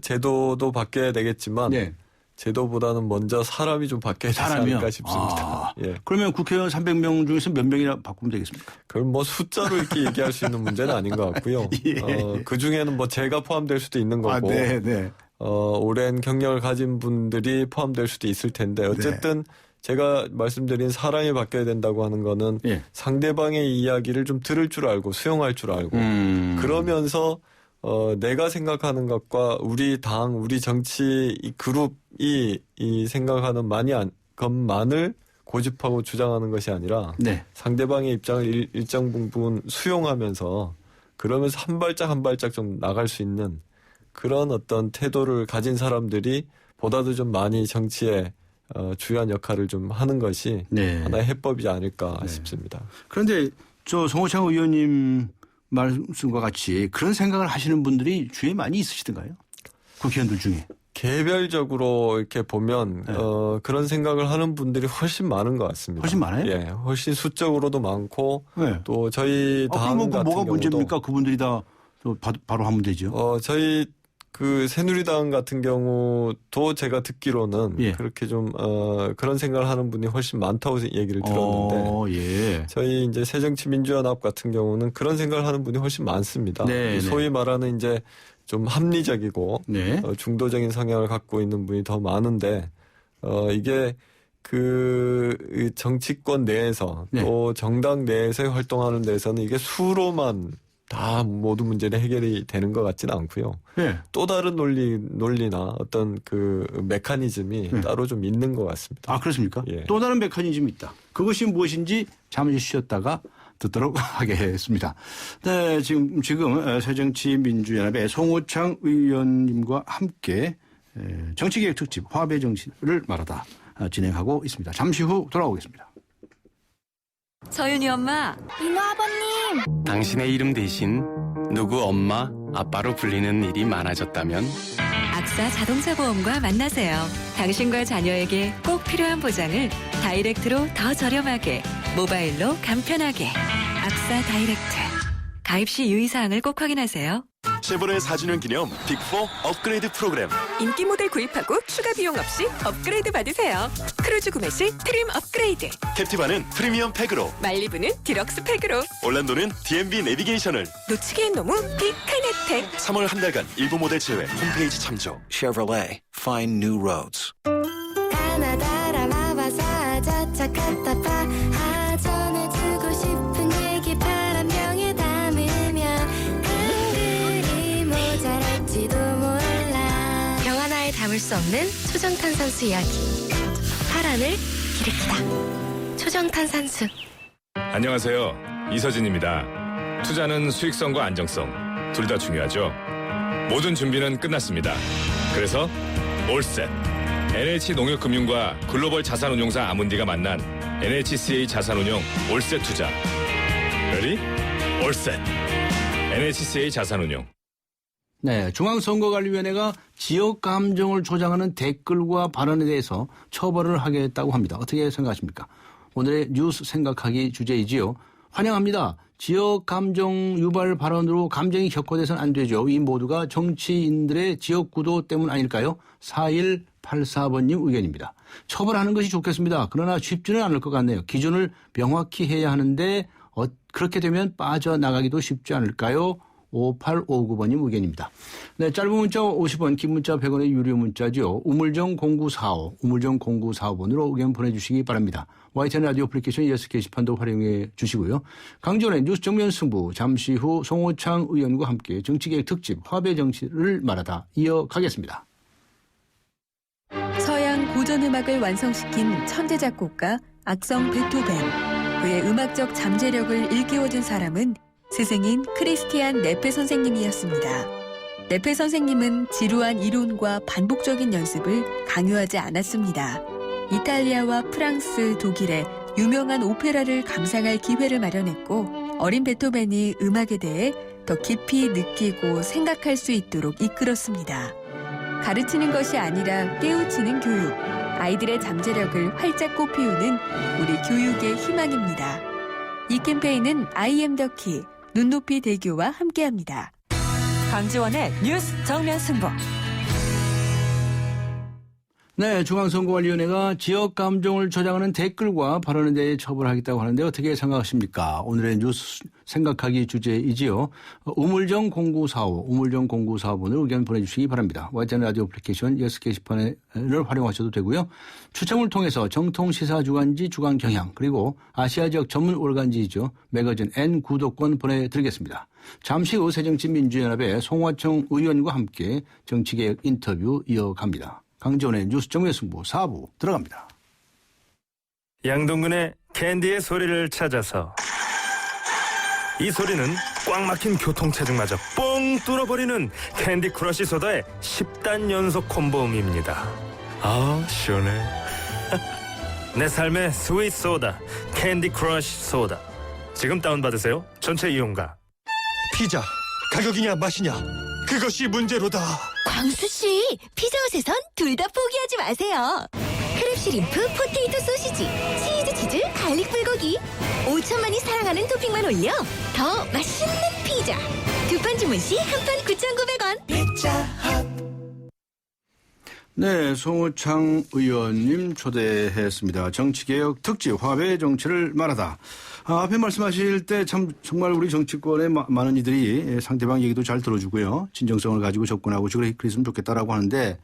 제도도 바뀌어야 되겠지만 네. 제도보다는 먼저 사람이 좀 바뀌어야 되지 않을까 싶습니다. 예. 그러면 국회의원 300명 중에서 몇 명이나 바꾸면 되겠습니까? 그걸 뭐 숫자로 이렇게 얘기할 수 있는 문제는 아닌 것 같고요. 예. 그 중에는 뭐 제가 포함될 수도 있는 거고, 네. 오랜 경력을 가진 분들이 포함될 수도 있을 텐데 어쨌든 제가 말씀드린 사람이 바뀌어야 된다고 하는 거는 예. 상대방의 이야기를 좀 들을 줄 알고 수용할 줄 알고 그러면서 내가 생각하는 것과 우리 당, 우리 정치 이 그룹이 이 생각하는 것만을 고집하고 주장하는 것이 아니라 네. 상대방의 입장을 일정 부분 수용하면서 그러면서 한 발짝 좀 나갈 수 있는 그런 어떤 태도를 가진 사람들이 보다도 좀 많이 정치에 주요한 역할을 좀 하는 것이 네. 하나의 해법이지 않을까 싶습니다. 그런데 송호창 의원님 말씀과 같이 그런 생각을 하시는 분들이 주위에 많이 있으시던가요? 국회의원들 중에. 개별적으로 이렇게 보면 네. 그런 생각을 하는 분들이 훨씬 많은 것 같습니다. 훨씬 많아요? 예, 훨씬 수적으로도 많고 네. 또 저희 당 그러면 같은 뭐가 경우도 문제입니까? 그분들이 다 바로 하면 되죠. 저희 그 새누리당 같은 경우도 제가 듣기로는 예. 그렇게 좀 그런 생각을 하는 분이 훨씬 많다고 얘기를 들었는데 예. 저희 이제 새정치민주연합 같은 경우는 그런 생각을 하는 분이 훨씬 많습니다. 네, 소위 말하는 이제 좀 합리적이고 네. 중도적인 성향을 갖고 있는 분이 더 많은데 이게 그 정치권 내에서 네. 또 정당 내에서 활동하는 데서는 이게 수로만 다 모든 문제는 해결이 되는 것 같지는 않고요. 네. 또 다른 논리나 어떤 그 메커니즘이 따로 좀 있는 것 같습니다. 아, 그렇습니까? 예. 또 다른 메커니즘이 있다. 그것이 무엇인지 잠시 쉬었다가 듣도록 하겠습니다. 네, 지금 새정치민주연합의 송호창 의원님과 함께 정치개혁 특집 화합의 정신을 말하다 진행하고 있습니다. 잠시 후 돌아오겠습니다. 서윤이 엄마. 민호 아버님. 당신의 이름 대신 누구 엄마, 아빠로 불리는 일이 많아졌다면 악사 자동차 보험과 만나세요. 당신과 자녀에게 꼭 필요한 보장을 다이렉트로 더 저렴하게, 모바일로 간편하게. 악사 다이렉트. 가입 시 유의사항을 꼭 확인하세요. 쉐보레 4주년 기념 빅4 업그레이드 프로그램. 인기 모델 구입하고 추가 비용 없이 업그레이드 받으세요. 크루즈 구매 시 트림 업그레이드. 캡티바는 프리미엄 팩으로. 말리부는 디럭스 팩으로. 올란도는 DMB 내비게이션을. 놓치기엔 너무 빅한 혜택. 3월 한 달간 일부 모델 제외 홈페이지 참조. Chevrolet. Find new roads. 전해주고 싶은 얘기 바람병에 담으면 한글이 모자랄지도 몰라. 병 하나에 담을 수 없는 초정탄산수 이야기. 파란을 일으키다. 초정탄산수. 안녕하세요. 이서진입니다. 투자는 수익성과 안정성 둘 다 중요하죠. 모든 준비는 끝났습니다. 그래서 올셋 NH농협금융과 글로벌 자산운용사 아문디가 만난 NHCA 자산운용 올셋 투자. 레디? 올셋. NHCA 자산운용. 네, 중앙선거관리위원회가 지역 감정을 조장하는 댓글과 발언에 대해서 처벌을 하겠다고 합니다. 어떻게 생각하십니까? 오늘의 뉴스 생각하기 주제이지요. 환영합니다. 지역 감정 유발 발언으로 감정이 격화돼서는 안 되죠. 이 모두가 정치인들의 지역 구도 때문 아닐까요? 4184번님 의견입니다. 처벌하는 것이 좋겠습니다. 그러나 쉽지는 않을 것 같네요. 기준을 명확히 해야 하는데 그렇게 되면 빠져나가기도 쉽지 않을까요? 5859번님 의견입니다. 네, 짧은 문자 50원, 긴 문자 100원의 유료 문자죠. 우물정 0945, 우물정 0945번으로 의견 보내주시기 바랍니다. YTN 라디오 애플리케이션 예스 게시판도 활용해 주시고요. 강지원의 뉴스 정면 승부, 잠시 후 송호창 의원과 함께 정치계획 특집 화배 정치를 말하다 이어가겠습니다. 서양 고전음악을 완성시킨 천재 작곡가 악성 베토벤. 그의 음악적 잠재력을 일깨워준 사람은 스승인 크리스티안 네페 선생님이었습니다. 네페 선생님은 지루한 이론과 반복적인 연습을 강요하지 않았습니다. 이탈리아와 프랑스, 독일의 유명한 오페라를 감상할 기회를 마련했고 어린 베토벤이 음악에 대해 더 깊이 느끼고 생각할 수 있도록 이끌었습니다. 가르치는 것이 아니라 깨우치는 교육, 아이들의 잠재력을 활짝 꽃피우는 우리 교육의 희망입니다. 이 캠페인은 I am the key, 눈높이 대교와 함께합니다. 강지원의 뉴스 정면 승부. 네, 중앙선거관리위원회가 지역 감정을 저장하는 댓글과 발언에 대해 처벌하겠다고 하는데 어떻게 생각하십니까? 오늘의 뉴스 생각하기 주제이지요. 우물정 0945, 우물정 0945번으로 의견 보내주시기 바랍니다. YTN 라디오 애플리케이션 예스 게시판을 활용하셔도 되고요. 추첨을 통해서 정통 시사 주간지 주간 경향 그리고 아시아 지역 전문 월간지이죠. 매거진 N 구독권 보내드리겠습니다. 잠시 후 새정치민주연합의 송화청 의원과 함께 정치개혁 인터뷰 이어갑니다. 강지원의 뉴스 정면 승부 4부 들어갑니다. 양동근의 캔디의 소리를 찾아서 이 소리는 꽉 막힌 교통체증마저 뻥 뚫어버리는 캔디 크러쉬 소다의 10단 연속 콤보음입니다. 아 시원해. 내 삶의 스윗 소다 캔디 크러쉬 소다 지금 다운받으세요. 전체 이용가. 피자 가격이냐 맛이냐 그것이 문제로다. 광수씨, 피자헛에선 둘 다 포기하지 마세요. 크랩쉬림프, 포테이토 소시지, 치즈, 갈릭 불고기 5천만이 사랑하는 토핑만 올려 더 맛있는 피자. 두 판 주문 시 한 판 9,900원. 피자헛. 네, 송호창 의원님 초대했습니다. 정치개혁 특집 화배 정치를 말하다. 앞에 말씀하실 때 참 정말 우리 정치권의 많은 이들이 상대방 얘기도 잘 들어주고요. 진정성을 가지고 접근하고 그랬으면 좋겠다라고 하는데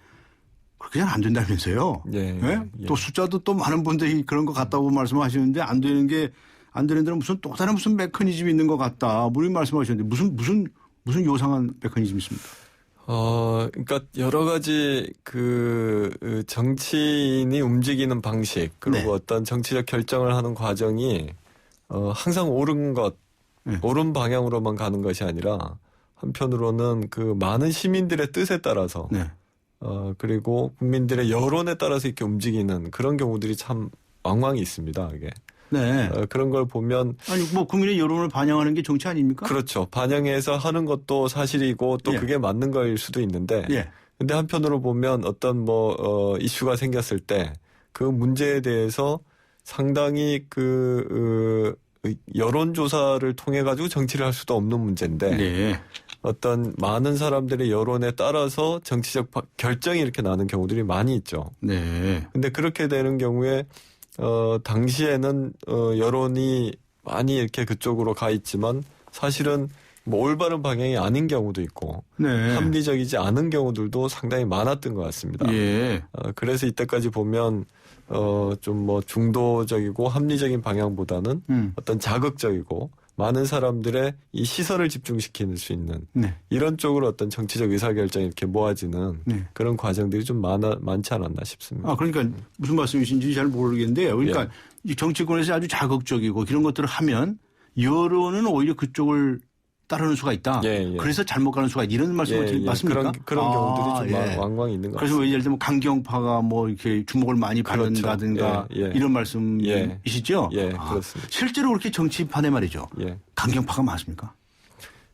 그렇게 잘 안 된다면서요. 예, 네? 예. 또 숫자도 또 많은 분들이 그런 것 같다고 말씀하시는데 안 되는 데는 무슨 또 다른 무슨 메커니즘이 있는 것 같다. 물론 말씀하셨는데 무슨 요상한 메커니즘이 있습니까? 그러니까 여러 가지 정치인이 움직이는 방식 그리고 네. 어떤 정치적 결정을 하는 과정이 항상 옳은 방향으로만 가는 것이 아니라 한편으로는 많은 시민들의 뜻에 따라서 네. 그리고 국민들의 여론에 따라서 이렇게 움직이는 그런 경우들이 참 왕왕이 있습니다. 이게. 네. 그런 걸 보면 국민의 여론을 반영하는 게 정치 아닙니까? 그렇죠. 반영해서 하는 것도 사실이고 또 예. 그게 맞는 거일 수도 있는데 예. 근데 한편으로 보면 어떤 이슈가 생겼을 때 그 문제에 대해서 상당히 여론조사를 통해 가지고 정치를 할 수도 없는 문제인데 네. 어떤 많은 사람들의 여론에 따라서 정치적 결정이 이렇게 나는 경우들이 많이 있죠. 네. 근데 그렇게 되는 경우에 당시에는 여론이 많이 이렇게 그쪽으로 가 있지만 사실은 올바른 방향이 아닌 경우도 있고 네. 합리적이지 않은 경우들도 상당히 많았던 것 같습니다. 예. 그래서 이때까지 보면 좀 중도적이고 합리적인 방향보다는 어떤 자극적이고 많은 사람들의 이 시선을 집중시킬 수 있는 네. 이런 쪽으로 어떤 정치적 의사결정이 이렇게 모아지는 네. 그런 과정들이 좀 많지 않았나 싶습니다. 그러니까 무슨 말씀이신지 잘 모르겠는데요. 그러니까 이 정치권에서 아주 자극적이고 이런 것들을 하면 여론은 오히려 그쪽을 따르는 수가 있다. 그래서 잘못 가는 수가 있다. 이런 말씀을 맞습니까? 그런 경우들이 좀 왕왕 있는 것 같습니다. 그래서 예를 들면 강경파가 이렇게 주목을 많이 받는다든가 이런 말씀이시죠? 예, 그렇습니다. 실제로 그렇게 정치판에 말이죠. 강경파가 많습니까?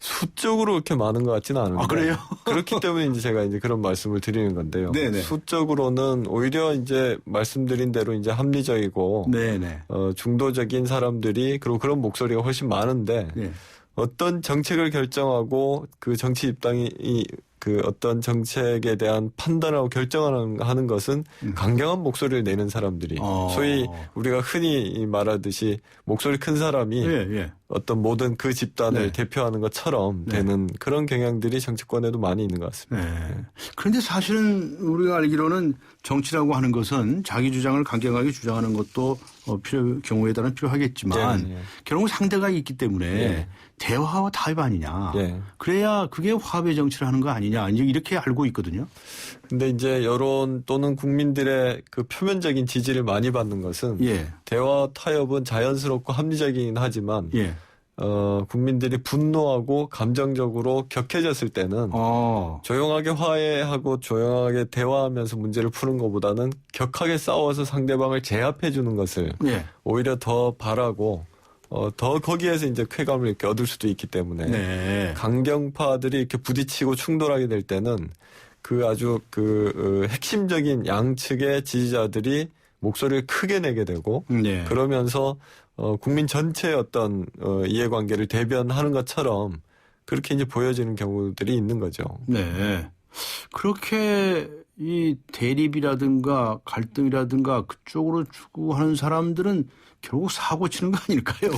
수적으로 그렇게 많은 것 같지는 않은데. 아, 그래요? 그렇기 때문에 이제 제가 이제 그런 말씀을 드리는 건데요. 네네. 수적으로는 오히려 이제 말씀드린 대로 이제 합리적이고 네네. 중도적인 사람들이 그리고 그런 목소리가 훨씬 많은데 네. 어떤 정책을 결정하고 그 정치 입당이 그 어떤 정책에 대한 판단하고 결정하는 것은 강경한 목소리를 내는 사람들이 소위 우리가 흔히 말하듯이 목소리 큰 사람이 어떤 모든 그 집단을 대표하는 것처럼 되는 그런 경향들이 정치권에도 많이 있는 것 같습니다. 그런데 사실은 우리가 알기로는 정치라고 하는 것은 자기 주장을 강경하게 주장하는 것도 경우에 따라 필요하겠지만 결국 상대가 있기 때문에 대화와 타협 아니냐. 그래야 그게 화합의 정치를 하는 거 아니냐. 이제 이렇게 알고 있거든요. 근데 이제 여론 또는 국민들의 그 표면적인 지지를 많이 받는 것은 대화 타협은 자연스럽고 합리적이긴 하지만 국민들이 분노하고 감정적으로 격해졌을 때는 조용하게 화해하고 조용하게 대화하면서 문제를 푸는 것보다는 격하게 싸워서 상대방을 제압해 주는 것을 오히려 더 바라고 더 거기에서 이제 쾌감을 이렇게 얻을 수도 있기 때문에 강경파들이 이렇게 부딪히고 충돌하게 될 때는 그 아주 핵심적인 양측의 지지자들이 목소리를 크게 내게 되고 그러면서 국민 전체의 어떤 이해관계를 대변하는 것처럼 그렇게 이제 보여지는 경우들이 있는 거죠. 네. 그렇게 이 대립이라든가 갈등이라든가 그쪽으로 추구하는 사람들은 결국 사고 치는 거 아닐까요?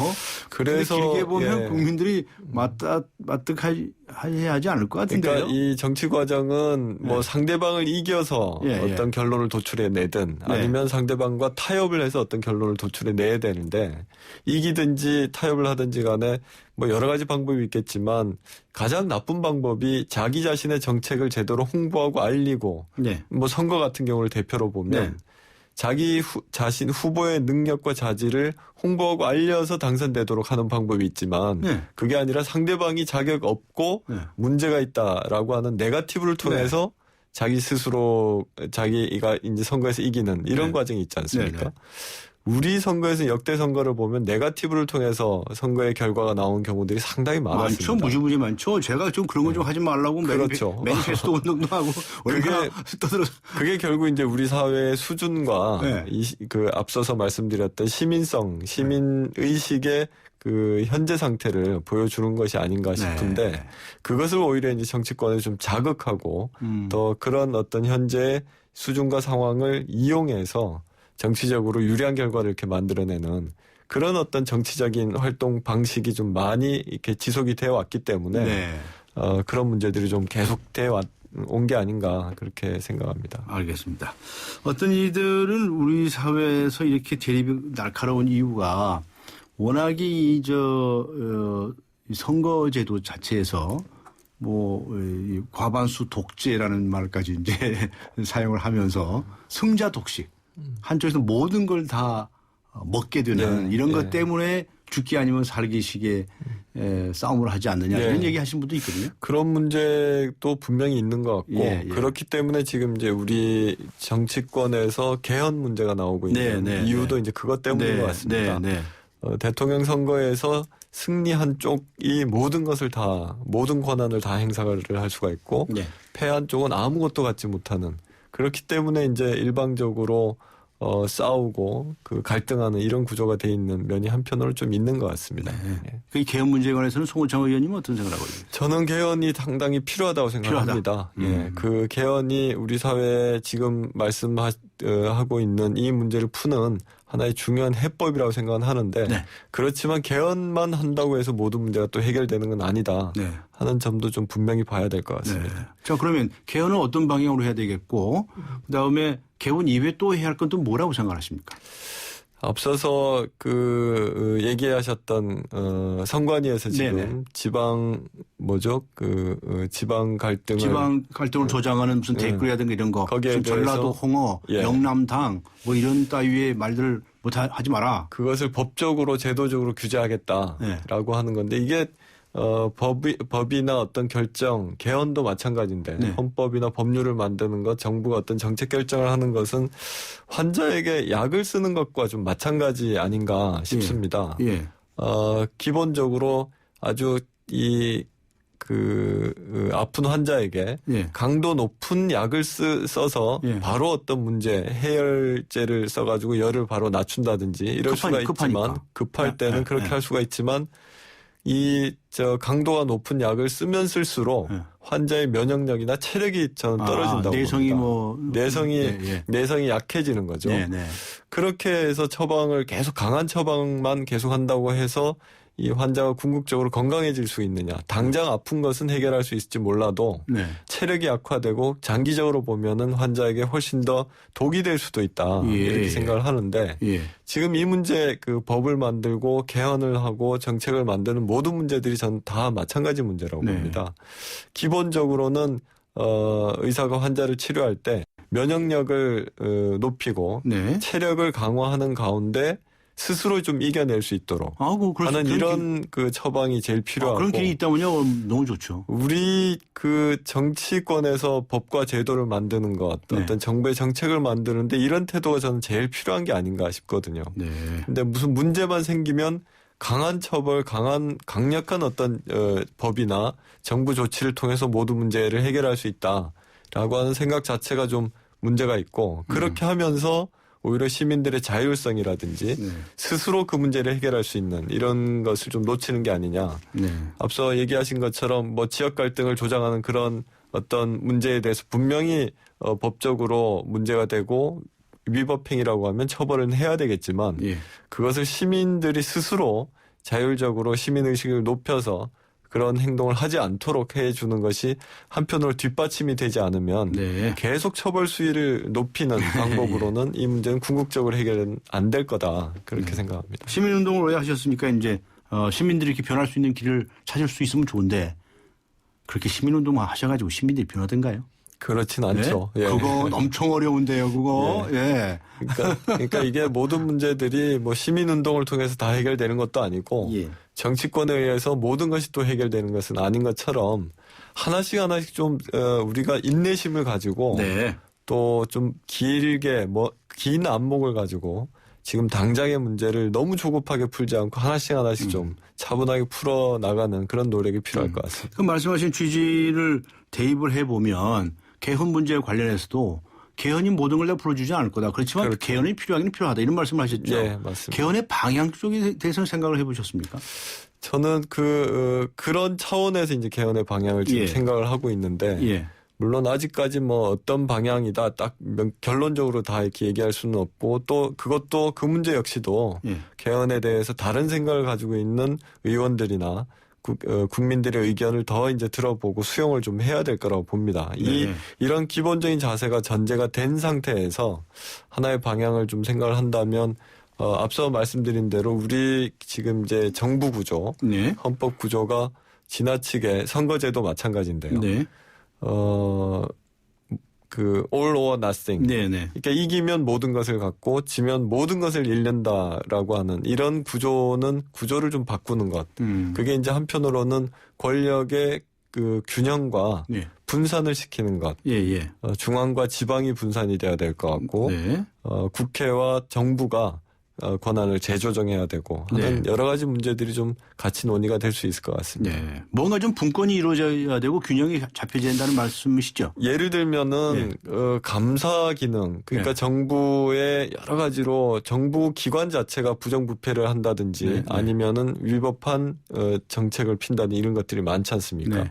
그래서 길게 보면 국민들이 맞득해야 하지 않을 것 같은데요. 그러니까 이 정치 과정은 뭐 상대방을 이겨서 어떤 결론을 도출해내든 아니면 상대방과 타협을 해서 어떤 결론을 도출해내야 되는데 이기든지 타협을 하든지 간에 뭐 여러 가지 방법이 있겠지만 가장 나쁜 방법이 자기 자신의 정책을 제대로 홍보하고 알리고 뭐 선거 같은 경우를 대표로 보면 자기 자신 후보의 능력과 자질을 홍보하고 알려서 당선되도록 하는 방법이 있지만 그게 아니라 상대방이 자격 없고 문제가 있다라고 하는 네거티브를 통해서 자기 스스로 자기가 이제 선거에서 이기는 이런 과정이 있지 않습니까? 우리 선거에서 역대 선거를 보면 네거티브를 통해서 선거의 결과가 나온 경우들이 상당히 많았습니다. 많죠. 무지무지 많죠. 제가 좀 그런 거 좀 하지 말라고 매니페스토 운동도 하고 그게 결국 이제 우리 사회의 수준과 그 앞서서 말씀드렸던 시민 의식의 그 현재 상태를 보여주는 것이 아닌가 싶은데 그것을 오히려 이제 정치권을 좀 자극하고 더 그런 어떤 현재의 수준과 상황을 이용해서 정치적으로 유리한 결과를 이렇게 만들어내는 그런 어떤 정치적인 활동 방식이 좀 많이 이렇게 지속이 되어 왔기 때문에 그런 문제들이 좀 계속되어 온 게 아닌가 그렇게 생각합니다. 알겠습니다. 어떤 이들은 우리 사회에서 이렇게 대립이 날카로운 이유가 워낙에 선거제도 자체에서 과반수 독재라는 말까지 이제 사용을 하면서 승자 독식. 한쪽에서 모든 걸 다 먹게 되는 이런 것 때문에 죽기 아니면 살기식의 싸움을 하지 않느냐 이런 얘기 하신 분도 있거든요. 그런 문제도 분명히 있는 것 같고 그렇기 때문에 지금 이제 우리 정치권에서 개헌 문제가 나오고 있는 이유도 이제 그것 때문인 것 같습니다. 대통령 선거에서 승리한 쪽이 모든 권한을 다 행사를 할 수가 있고 패한 쪽은 아무것도 갖지 못하는 그렇기 때문에 이제 일방적으로 싸우고 갈등하는 이런 구조가 돼 있는 면이 한편으로 좀 있는 것 같습니다. 그 개헌 문제에 관해서는 송호창 의원님은 어떤 생각을 하고 있나요? 저는 개헌이 상당히 필요하다고 생각합니다. 그 개헌이 우리 사회에 지금 말씀하고 있는 이 문제를 푸는 하나의 중요한 해법이라고 생각은 하는데 그렇지만 개헌만 한다고 해서 모든 문제가 또 해결되는 건 아니다 하는 점도 좀 분명히 봐야 될 것 같습니다. 자, 그러면 개헌은 어떤 방향으로 해야 되겠고 그다음에 개헌 이후에 또 해야 할 건 또 뭐라고 생각하십니까? 앞서서 얘기하셨던 선관위에서 지금 지방 갈등을 조장하는 무슨 댓글이라든가 이런 거 거기에 전라도 홍어, 영남당 이런 따위의 말들을 하지 마라. 그것을 법적으로 제도적으로 규제하겠다라고 하는 건데 이게 법이나 어떤 결정, 개헌도 마찬가지인데 헌법이나 법률을 만드는 것, 정부가 어떤 정책 결정을 하는 것은 환자에게 약을 쓰는 것과 좀 마찬가지 아닌가 싶습니다. 기본적으로 아주 아픈 환자에게 예. 강도 높은 약을 써서 예. 바로 어떤 문제, 해열제를 써가지고 열을 바로 낮춘다든지 이럴 수가 있지만 급할 때는 그렇게 할 수가 있지만 강도가 높은 약을 쓰면 쓸수록 환자의 면역력이나 체력이 저는 떨어진다고 내성이 봅니다. 내성이 약해지는 거죠. 그렇게 해서 강한 처방만 계속 한다고 해서 이 환자가 궁극적으로 건강해질 수 있느냐. 당장 아픈 것은 해결할 수 있을지 몰라도 체력이 약화되고 장기적으로 보면은 환자에게 훨씬 더 독이 될 수도 있다. 이렇게 생각을 하는데 지금 이 문제 법을 만들고 개헌을 하고 정책을 만드는 모든 문제들이 저는 다 마찬가지 문제라고 봅니다. 기본적으로는 의사가 환자를 치료할 때 면역력을 높이고 체력을 강화하는 가운데 스스로 좀 이겨낼 수 있도록 하는 이런 처방이 제일 필요하고 그런 길이 있다면요 너무 좋죠. 우리 정치권에서 법과 제도를 만드는 것, 어떤 정부의 정책을 만드는데 이런 태도가 저는 제일 필요한 게 아닌가 싶거든요. 근데 무슨 문제만 생기면 강한 처벌, 강력한 어떤 법이나 정부 조치를 통해서 모든 문제를 해결할 수 있다라고 하는 생각 자체가 좀 문제가 있고 그렇게 하면서 오히려 시민들의 자율성이라든지 스스로 그 문제를 해결할 수 있는 이런 것을 좀 놓치는 게 아니냐. 앞서 얘기하신 것처럼 지역 갈등을 조장하는 그런 어떤 문제에 대해서 분명히 법적으로 문제가 되고 위법행위라고 하면 처벌은 해야 되겠지만 그것을 시민들이 스스로 자율적으로 시민의식을 높여서 그런 행동을 하지 않도록 해주는 것이 한편으로 뒷받침이 되지 않으면 계속 처벌 수위를 높이는 방법으로는 이 문제는 궁극적으로 해결은 안 될 거다. 그렇게 생각합니다. 시민운동을 왜 하셨습니까? 이제 시민들이 이렇게 변할 수 있는 길을 찾을 수 있으면 좋은데 그렇게 시민운동을 하셔가지고 시민들이 변하던가요? 그렇진 않죠. 예. 그거 엄청 어려운데요, 그거. 그러니까 이게 모든 문제들이 시민운동을 통해서 다 해결되는 것도 아니고 정치권에 의해서 모든 것이 또 해결되는 것은 아닌 것처럼 하나씩 좀 우리가 인내심을 가지고 또 좀 길게 긴 안목을 가지고 지금 당장의 문제를 너무 조급하게 풀지 않고 하나씩 좀 차분하게 풀어나가는 그런 노력이 필요할 것 같습니다. 그 말씀하신 취지를 대입을 해보면 개헌 문제에 관련해서도 개헌이 모든 걸 다 풀어주지 않을 거다. 그렇지만 개헌이 필요하긴 필요하다. 이런 말씀을 하셨죠. 네, 맞습니다. 개헌의 방향 쪽에 대해서는 생각을 해보셨습니까? 저는 그런 차원에서 이제 개헌의 방향을 지금 생각을 하고 있는데 물론 아직까지 어떤 방향이다 딱 결론적으로 다 이렇게 얘기할 수는 없고 또 그것도 그 문제 역시도 개헌에 대해서 다른 생각을 가지고 있는 의원들이나 국민들의 의견을 더 이제 들어보고 수용을 좀 해야 될 거라고 봅니다. 이런 기본적인 자세가 전제가 된 상태에서 하나의 방향을 좀 생각을 한다면 앞서 말씀드린 대로 우리 지금 이제 정부 구조, 헌법 구조가 지나치게 선거제도 마찬가지인데요. all or nothing. 그러니까 이기면 모든 것을 갖고 지면 모든 것을 잃는다라고 하는 이런 구조를 좀 바꾸는 것. 그게 이제 한편으로는 권력의 균형과 분산을 시키는 것. 중앙과 지방이 분산이 돼야 될 것 같고 국회와 정부가 권한을 재조정해야 되고 하는 여러 가지 문제들이 좀 같이 논의가 될 수 있을 것 같습니다. 뭔가 좀 분권이 이루어져야 되고 균형이 잡혀야 된다는 말씀이시죠? 예를 들면은 감사 기능 그러니까 정부의 여러 가지로 정부 기관 자체가 부정부패를 한다든지 아니면은 위법한 정책을 핀다든지 이런 것들이 많지 않습니까?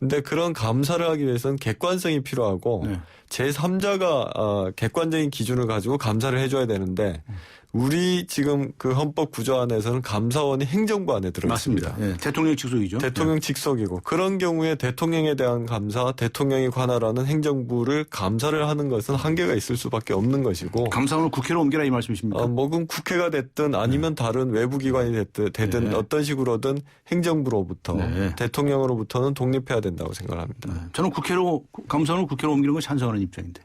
근데 그런 감사를 하기 위해서는 객관성이 필요하고 제3자가 객관적인 기준을 가지고 감사를 해줘야 되는데 우리 지금 그 헌법 구조 안에서는 감사원이 행정부 안에 들어 있습니다. 대통령 직속이죠. 대통령 직속이고 그런 경우에 대통령에 대한 감사, 대통령이 관할하는 행정부를 감사를 하는 것은 한계가 있을 수밖에 없는 것이고. 감사원을 국회로 옮겨라 이 말씀이십니까? 그럼 국회가 됐든 아니면 다른 외부 기관이 되든 어떤 식으로든 행정부로부터 대통령으로부터는 독립해야 된다고 생각을 합니다. 저는 감사원을 국회로 옮기는 건 찬성하는 입장인데.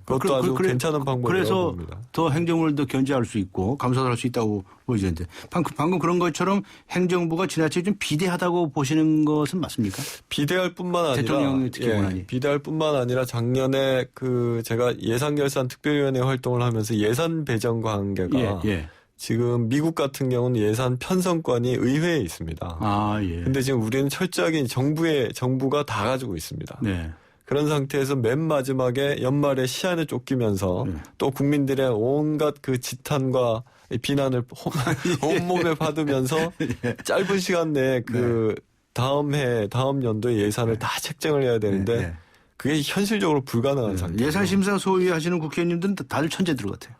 그것도 아주 괜찮은 방법이라고 그래서 봅니다. 더 행정을 더 견제할 수 있고 감사도 할 수 있다고 보이는데 방금 그런 것처럼 행정부가 지나치게 좀 비대하다고 보시는 것은 맞습니까? 비대할 뿐만 아니라 대통령의 특히 권한이 비대할 뿐만 아니라 작년에 제가 예산결산 특별위원회 활동을 하면서 예산 배정 관계가 지금 미국 같은 경우는 예산 편성권이 의회에 있습니다. 아, 예. 근데 지금 우리는 철저하게 정부가 다 가지고 있습니다. 네. 그런 상태에서 맨 마지막에 연말에 시한을 쫓기면서 또 국민들의 온갖 그 지탄과 비난을 온몸에 받으면서 짧은 시간 내에 그 다음 연도의 예산을 다 책정을 해야 되는데 그게 현실적으로 불가능한 상태. 예산심사 소위 하시는 국회의원님들은 다들 천재들 같아요.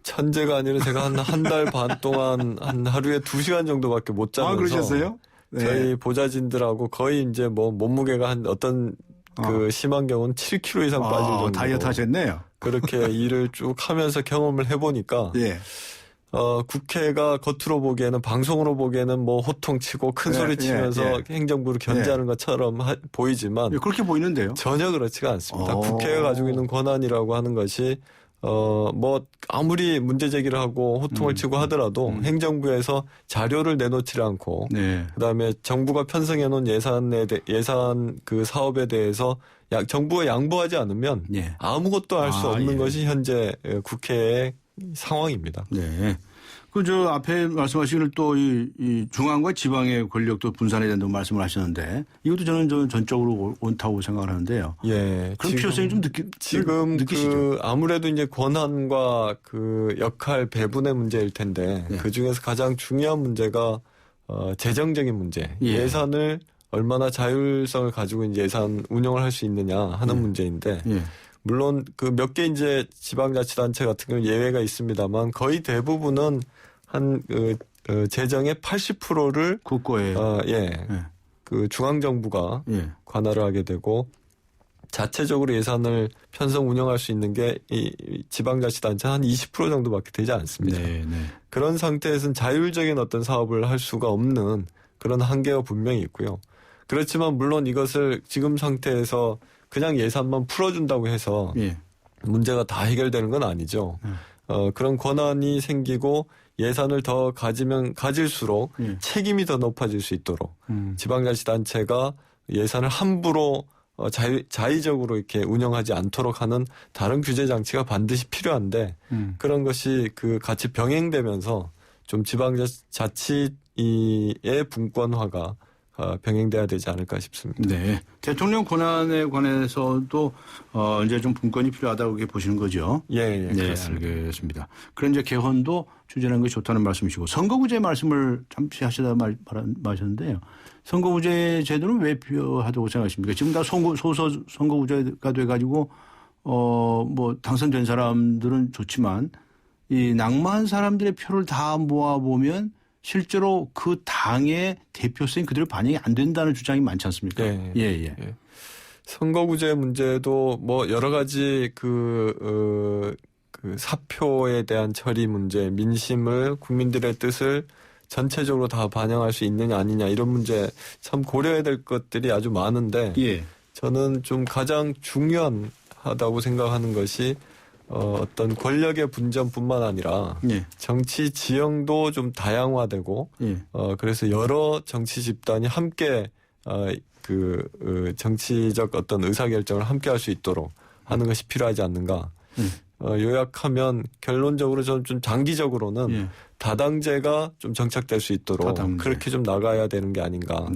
천재가 아니라 제가 한 달 반 동안 한 하루에 2시간 정도밖에 못 자면서. 아, 그러셨어요? 네. 저희 보좌진들하고 거의 이제 뭐 몸무게가 한 어떤 그 심한 경우는 7kg 이상 빠질 정도로. 다이어트 하셨네요. 그렇게 일을 쭉 하면서 경험을 해보니까. 예. 국회가 겉으로 보기에는 방송으로 보기에는 뭐 호통치고 큰 소리 치면서 행정부를 견제하는 것처럼 보이지만 그렇게 보이는데요. 전혀 그렇지가 않습니다. 국회가 가지고 있는 권한이라고 하는 것이 뭐 아무리 문제 제기를 하고 호통을 치고 하더라도 행정부에서 자료를 내놓지 않고 그다음에 정부가 편성해 놓은 예산 그 사업에 대해서 정부가 양보하지 않으면 아무것도 할 수 없는 것이 현재 국회의 상황입니다. 네. 앞에 말씀하시기를 또 이 중앙과 지방의 권력도 분산해야 된다고 말씀을 하셨는데 이것도 저는 전적으로 옳다고 생각을 하는데요. 예. 그런 필요성이 좀 느끼시죠? 아무래도 이제 권한과 그 역할 배분의 문제일 텐데 그 중에서 가장 중요한 문제가 재정적인 문제. 예산을 얼마나 자율성을 가지고 이제 예산 운영을 할 수 있느냐 하는 문제인데 물론 그 몇 개 이제 지방자치단체 같은 경우 예외가 있습니다만 거의 대부분은 재정의 80%를 국고에 그 중앙정부가 관할을 하게 되고 자체적으로 예산을 편성 운영할 수 있는 게 이 지방자치단체 한 20% 정도밖에 되지 않습니다. 그런 상태에서는 자율적인 어떤 사업을 할 수가 없는 그런 한계가 분명히 있고요. 그렇지만 물론 이것을 지금 상태에서 그냥 예산만 풀어준다고 해서 문제가 다 해결되는 건 아니죠. 그런 권한이 생기고 예산을 더 가질수록 책임이 더 높아질 수 있도록 지방자치단체가 예산을 함부로 자의적으로 이렇게 운영하지 않도록 하는 다른 규제 장치가 반드시 필요한데 그런 것이 그 같이 병행되면서 좀 지방자치의 분권화가 병행돼야 되지 않을까 싶습니다. 네. 대통령 권한에 관해서도 이제 좀 분권이 필요하다고 이렇게 보시는 거죠? 네, 그렇습니다. 알겠습니다. 그런 이제 개헌도 추진하는 것이 좋다는 말씀이시고 선거구제 말씀을 잠시 하시다 마셨는데요. 선거구제 제도는 왜 필요하다고 생각하십니까? 지금 다 소서 선거구제가 돼가지고 뭐 당선된 사람들은 좋지만 이 낙마한 사람들의 표를 다 모아보면 실제로 그 당의 대표성이 그대로 반영이 안 된다는 주장이 많지 않습니까? 선거구제 문제도 뭐 여러 가지 그 사표에 대한 처리 문제, 민심을 국민들의 뜻을 전체적으로 다 반영할 수 있느냐 아니냐 이런 문제 참 고려해야 될 것들이 아주 많은데 저는 좀 가장 중요하다고 생각하는 것이 어떤 권력의 분전뿐만 아니라 정치 지형도 좀 다양화되고 그래서 여러 정치 집단이 함께 정치적 어떤 의사결정을 함께 할 수 있도록 하는 것이 필요하지 않는가. 요약하면 결론적으로 저는 좀 장기적으로는 다당제가 좀 정착될 수 있도록 그렇게 좀 나가야 되는 게 아닌가.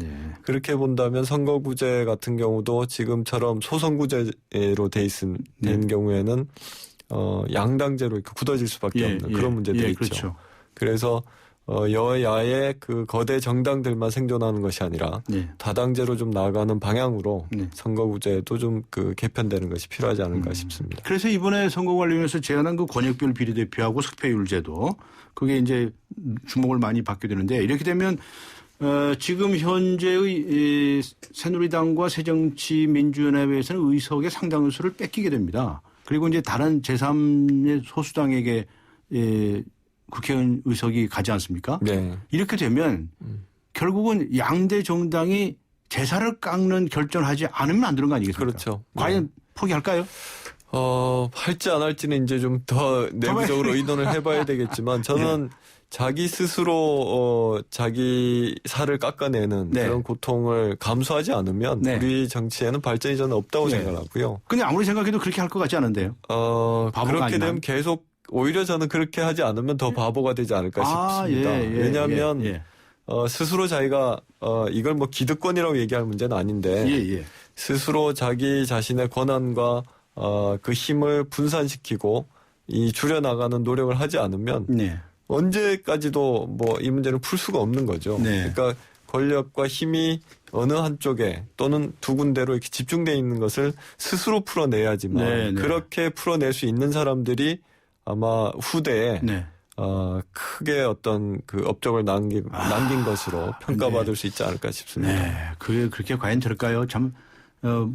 그렇게 본다면 선거구제 같은 경우도 지금처럼 소선구제로 된 경우에는 양당제로 이렇게 굳어질 수밖에 없는 그런 문제들이 있죠. 그렇죠. 그래서 여야의 그 거대 정당들만 생존하는 것이 아니라 다당제로 좀 나아가는 방향으로 선거구제도 좀 그 개편되는 것이 필요하지 않을까 싶습니다. 그래서 이번에 선거 관련해서 제안한 그 권역별 비례대표하고 득표율제도 그게 이제 주목을 많이 받게 되는데 이렇게 되면 지금 현재의 새누리당과 새정치민주연합에서는 의석의 상당수를 뺏기게 됩니다. 그리고 이제 다른 제3의 소수당에게 국회의원 의석이 가지 않습니까? 이렇게 되면 결국은 양대 정당이 제사를 깎는 결정을 하지 않으면 안 되는 거 아니겠습니까? 그렇죠. 과연 포기할까요? 할지 안 할지는 이제 좀 더 내부적으로 의논을 해봐야 되겠지만 저는 자기 스스로 자기 살을 깎아내는 그런 고통을 감수하지 않으면 우리 정치에는 발전이 저는 없다고 생각하고요. 근데 아무리 생각해도 그렇게 할 것 같지 않은데요. 그렇게 아니면? 되면 계속 오히려 저는 그렇게 하지 않으면 더 바보가 되지 않을까 싶습니다. 왜냐하면 스스로 자기가 이걸 뭐 기득권이라고 얘기할 문제는 아닌데 스스로 자기 자신의 권한과 그 힘을 분산시키고 이 줄여나가는 노력을 하지 않으면 언제까지도 뭐 이 문제를 풀 수가 없는 거죠. 그러니까 권력과 힘이 어느 한쪽에 또는 두 군데로 이렇게 집중되어 있는 것을 스스로 풀어내야지만 그렇게 풀어낼 수 있는 사람들이 아마 후대에 크게 어떤 그 업적을 남긴 것으로 평가받을 수 있지 않을까 싶습니다. 네, 그게 그렇게 과연 될까요? 참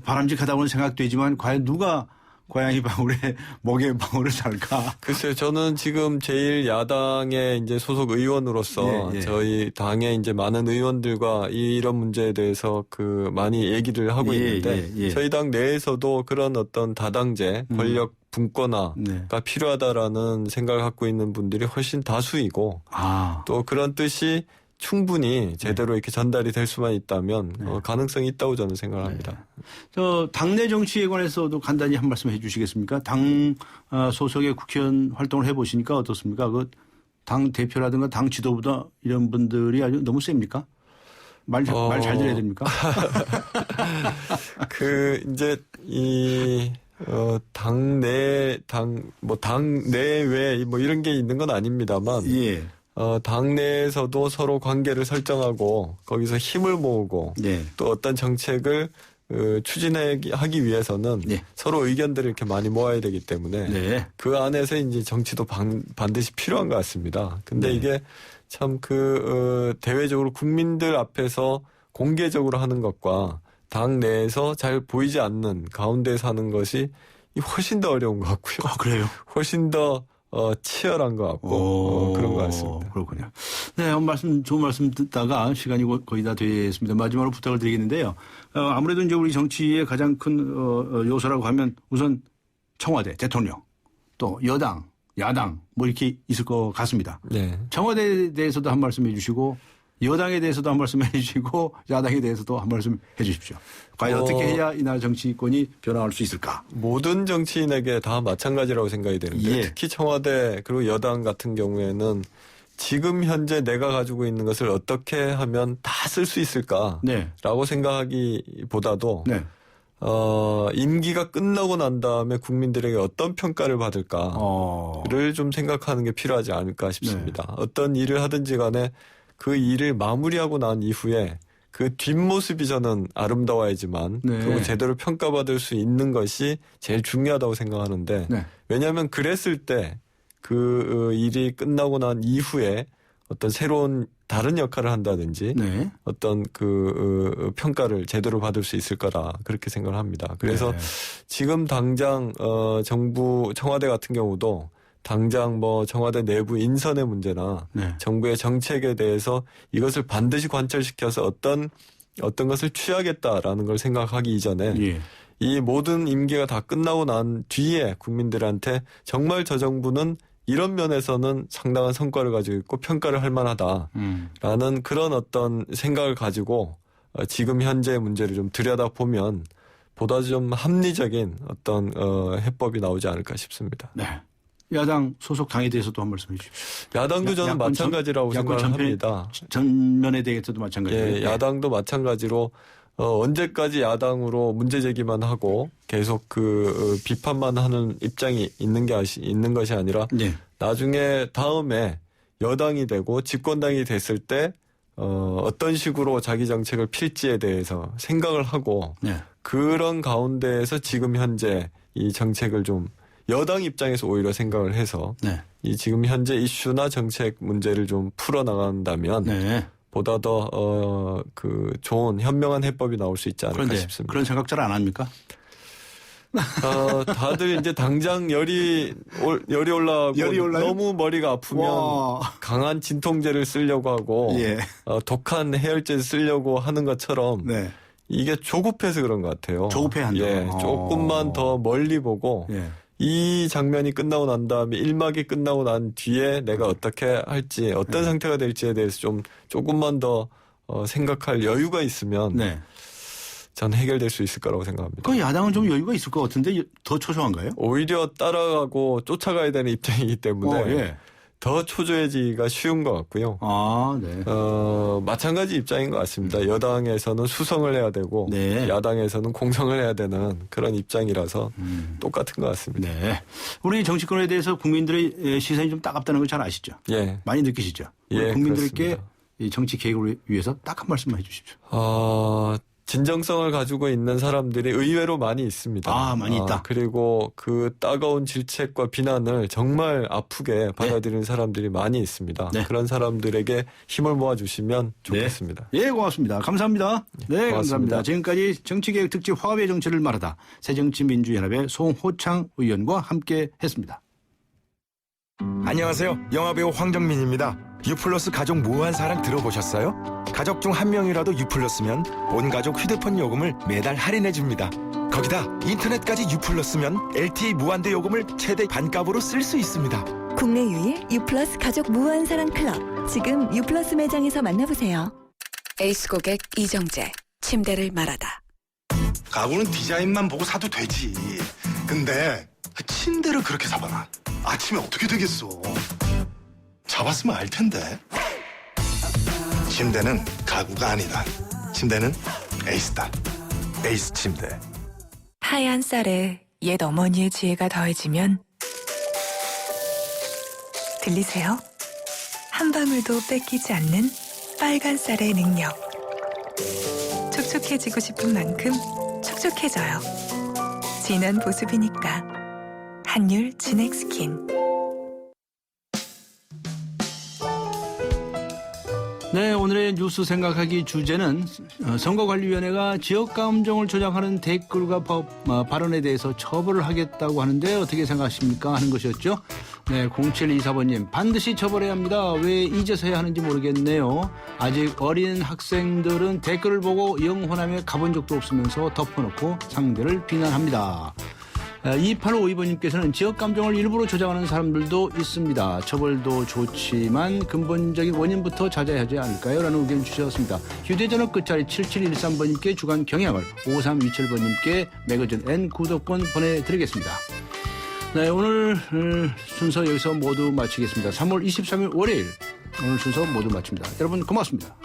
바람직하다고는 생각되지만 과연 누가 고양이 방울에 목의 방울을 달까? 글쎄요, 저는 지금 제1야당의 이제 소속 의원으로서 저희 당의 이제 많은 의원들과 이런 문제에 대해서 그 많이 얘기를 하고 있는데 저희 당 내에서도 그런 어떤 다당제 권력 분권화가 필요하다라는 생각을 갖고 있는 분들이 훨씬 다수이고 또 그런 뜻이 충분히 제대로 이렇게 전달이 될 수만 있다면 가능성이 있다고 저는 생각합니다. 저 당내 정치에 관해서도 간단히 한 말씀 해주시겠습니까? 당 소속의 국회의원 활동을 해보시니까 어떻습니까? 그 당 대표라든가 당 지도부다 이런 분들이 아주 너무 셉니까? 말 잘 들어야 됩니까? 이제 당 내외 뭐 이런 게 있는 건 아닙니다만. 당내에서도 서로 관계를 설정하고 거기서 힘을 모으고 또 어떤 정책을 추진하기 위해서는 서로 의견들을 이렇게 많이 모아야 되기 때문에 그 안에서 이제 정치도 반드시 필요한 것 같습니다. 근데 이게 참 대외적으로 국민들 앞에서 공개적으로 하는 것과 당 내에서 잘 보이지 않는 가운데에서 하는 것이 훨씬 더 어려운 것 같고요. 그래요? 훨씬 더 치열한 것 같고 그런 것 같습니다. 그렇군요. 네, 좋은 말씀 듣다가 시간이 거의 다 됐습니다. 마지막으로 부탁을 드리겠는데요. 아무래도 이제 우리 정치의 가장 큰 요소라고 하면 우선 청와대, 대통령, 또 여당, 야당 뭐 이렇게 있을 것 같습니다. 청와대에 대해서도 한 말씀 해주시고 여당에 대해서도 한 말씀 해주시고 야당에 대해서도 한 말씀 해주십시오. 과연 어떻게 해야 이 나라 정치권이 변화할 수 있을까? 모든 정치인에게 다 마찬가지라고 생각이 되는데 특히 청와대 그리고 여당 같은 경우에는 지금 현재 내가 가지고 있는 것을 어떻게 하면 다 쓸 수 있을까라고 생각하기보다도 임기가 끝나고 난 다음에 국민들에게 어떤 평가를 받을까를 좀 생각하는 게 필요하지 않을까 싶습니다. 어떤 일을 하든지 간에 그 일을 마무리하고 난 이후에 그 뒷모습이 저는 아름다워야지만 그리고 제대로 평가받을 수 있는 것이 제일 중요하다고 생각하는데 왜냐하면 그랬을 때 그 일이 끝나고 난 이후에 어떤 새로운 다른 역할을 한다든지 어떤 평가를 제대로 받을 수 있을 거라 그렇게 생각을 합니다. 그래서 지금 당장 정부 청와대 같은 경우도 당장 뭐 청와대 내부 인선의 문제나 정부의 정책에 대해서 이것을 반드시 관철시켜서 어떤 것을 취하겠다라는 걸 생각하기 이전에 이 모든 임기가 다 끝나고 난 뒤에 국민들한테 정말 저 정부는 이런 면에서는 상당한 성과를 가지고 있고 평가를 할 만하다라는 그런 어떤 생각을 가지고 지금 현재의 문제를 좀 들여다보면 보다 좀 합리적인 어떤 해법이 나오지 않을까 싶습니다. 야당 소속 당에 대해서도 한 말씀 해 주십시오. 야당도 저는 마찬가지라고 생각합니다. 전면에 대해서도 마찬가지예요. 야당도 마찬가지로 언제까지 야당으로 문제 제기만 하고 계속 비판만 하는 입장이 있는 것이 아니라 나중에 다음에 여당이 되고 집권당이 됐을 때 어떤 식으로 자기 정책을 필지에 대해서 생각을 하고 그런 가운데에서 지금 현재 이 정책을 좀 여당 입장에서 오히려 생각을 해서 이 지금 현재 이슈나 정책 문제를 좀 풀어나간다면 보다 더 좋은 현명한 해법이 나올 수 있지 않을까 싶습니다. 그런 생각 잘 안 합니까? 다들 이제 당장 열이 올라가고 너무 머리가 아프면 강한 진통제를 쓰려고 하고 독한 해열제 쓰려고 하는 것처럼 이게 조급해서 그런 것 같아요. 조급해한다. 조금만 더 멀리 보고 이 장면이 끝나고 난 다음에 일막이 끝나고 난 뒤에 내가 어떻게 할지 어떤 상태가 될지에 대해서 조금만 더 생각할 여유가 있으면 전 해결될 수 있을 거라고 생각합니다. 그 야당은 좀 여유가 있을 것 같은데 더 초조한가요? 오히려 따라가고 쫓아가야 되는 입장이기 때문에 예. 더 초조해지기가 쉬운 것 같고요. 아, 네. 마찬가지 입장인 것 같습니다. 여당에서는 수성을 해야 되고 네. 야당에서는 공성을 해야 되는 그런 입장이라서 똑같은 것 같습니다. 네. 우리 정치권에 대해서 국민들의 시선이 좀 따갑다는 걸 잘 아시죠? 예. 많이 느끼시죠? 우리 예, 국민들께 그렇습니다. 이 정치 개혁을 위해서 딱 한 말씀만 해주십시오. 진정성을 가지고 있는 사람들이 의외로 많이 있습니다. 아, 많이 있다. 그리고 그 따가운 질책과 비난을 정말 아프게 받아들이는 사람들이 많이 있습니다. 네. 그런 사람들에게 힘을 모아주시면 좋겠습니다. 예, 고맙습니다. 감사합니다. 네, 감사합니다. 지금까지 정치개혁 특집 화합의 정치를 말하다 새정치민주연합의 송호창 의원과 함께 했습니다. 안녕하세요. 영화배우 황정민입니다. 유플러스 가족 무한 사랑 들어보셨어요? 가족 중 한 명이라도 유플러스면 온 가족 휴대폰 요금을 매달 할인해줍니다. 거기다 인터넷까지 유플러스면 LTE 무한대 요금을 최대 반값으로 쓸 수 있습니다. 국내 유일 유플러스 가족 무한사랑 클럽. 지금 유플러스 매장에서 만나보세요. 에이스 고객 이정재. 침대를 말하다. 가구는 디자인만 보고 사도 되지. 근데 침대를 그렇게 사봐라. 아침에 어떻게 되겠어. 잡았으면 알 텐데. 침대는 가구가 아니다. 침대는 에이스다. 에이스 침대. 하얀 쌀에 옛 어머니의 지혜가 더해지면 들리세요? 한 방울도 뺏기지 않는 빨간 쌀의 능력. 촉촉해지고 싶은 만큼 촉촉해져요. 진한 보습이니까. 한율 진액 스킨. 네, 오늘의 뉴스 생각하기 주제는 선거관리위원회가 지역감정을 조장하는 댓글과 발언에 대해서 처벌을 하겠다고 하는데 어떻게 생각하십니까? 하는 것이었죠. 네, 0724번님 반드시 처벌해야 합니다. 왜 이제서야 하는지 모르겠네요. 아직 어린 학생들은 댓글을 보고 영혼함에 가본 적도 없으면서 덮어놓고 상대를 비난합니다. 2852번님께서는 지역감정을 일부러 조장하는 사람들도 있습니다. 처벌도 좋지만 근본적인 원인부터 찾아야 하지 않을까요? 라는 의견 주셨습니다. 휴대전화 끝자리 7713번님께 주간 경향을, 5327번님께 매거진 N 구독권 보내드리겠습니다. 네, 오늘 순서 여기서 모두 마치겠습니다. 3월 23일 월요일 오늘 순서 모두 마칩니다. 여러분 고맙습니다.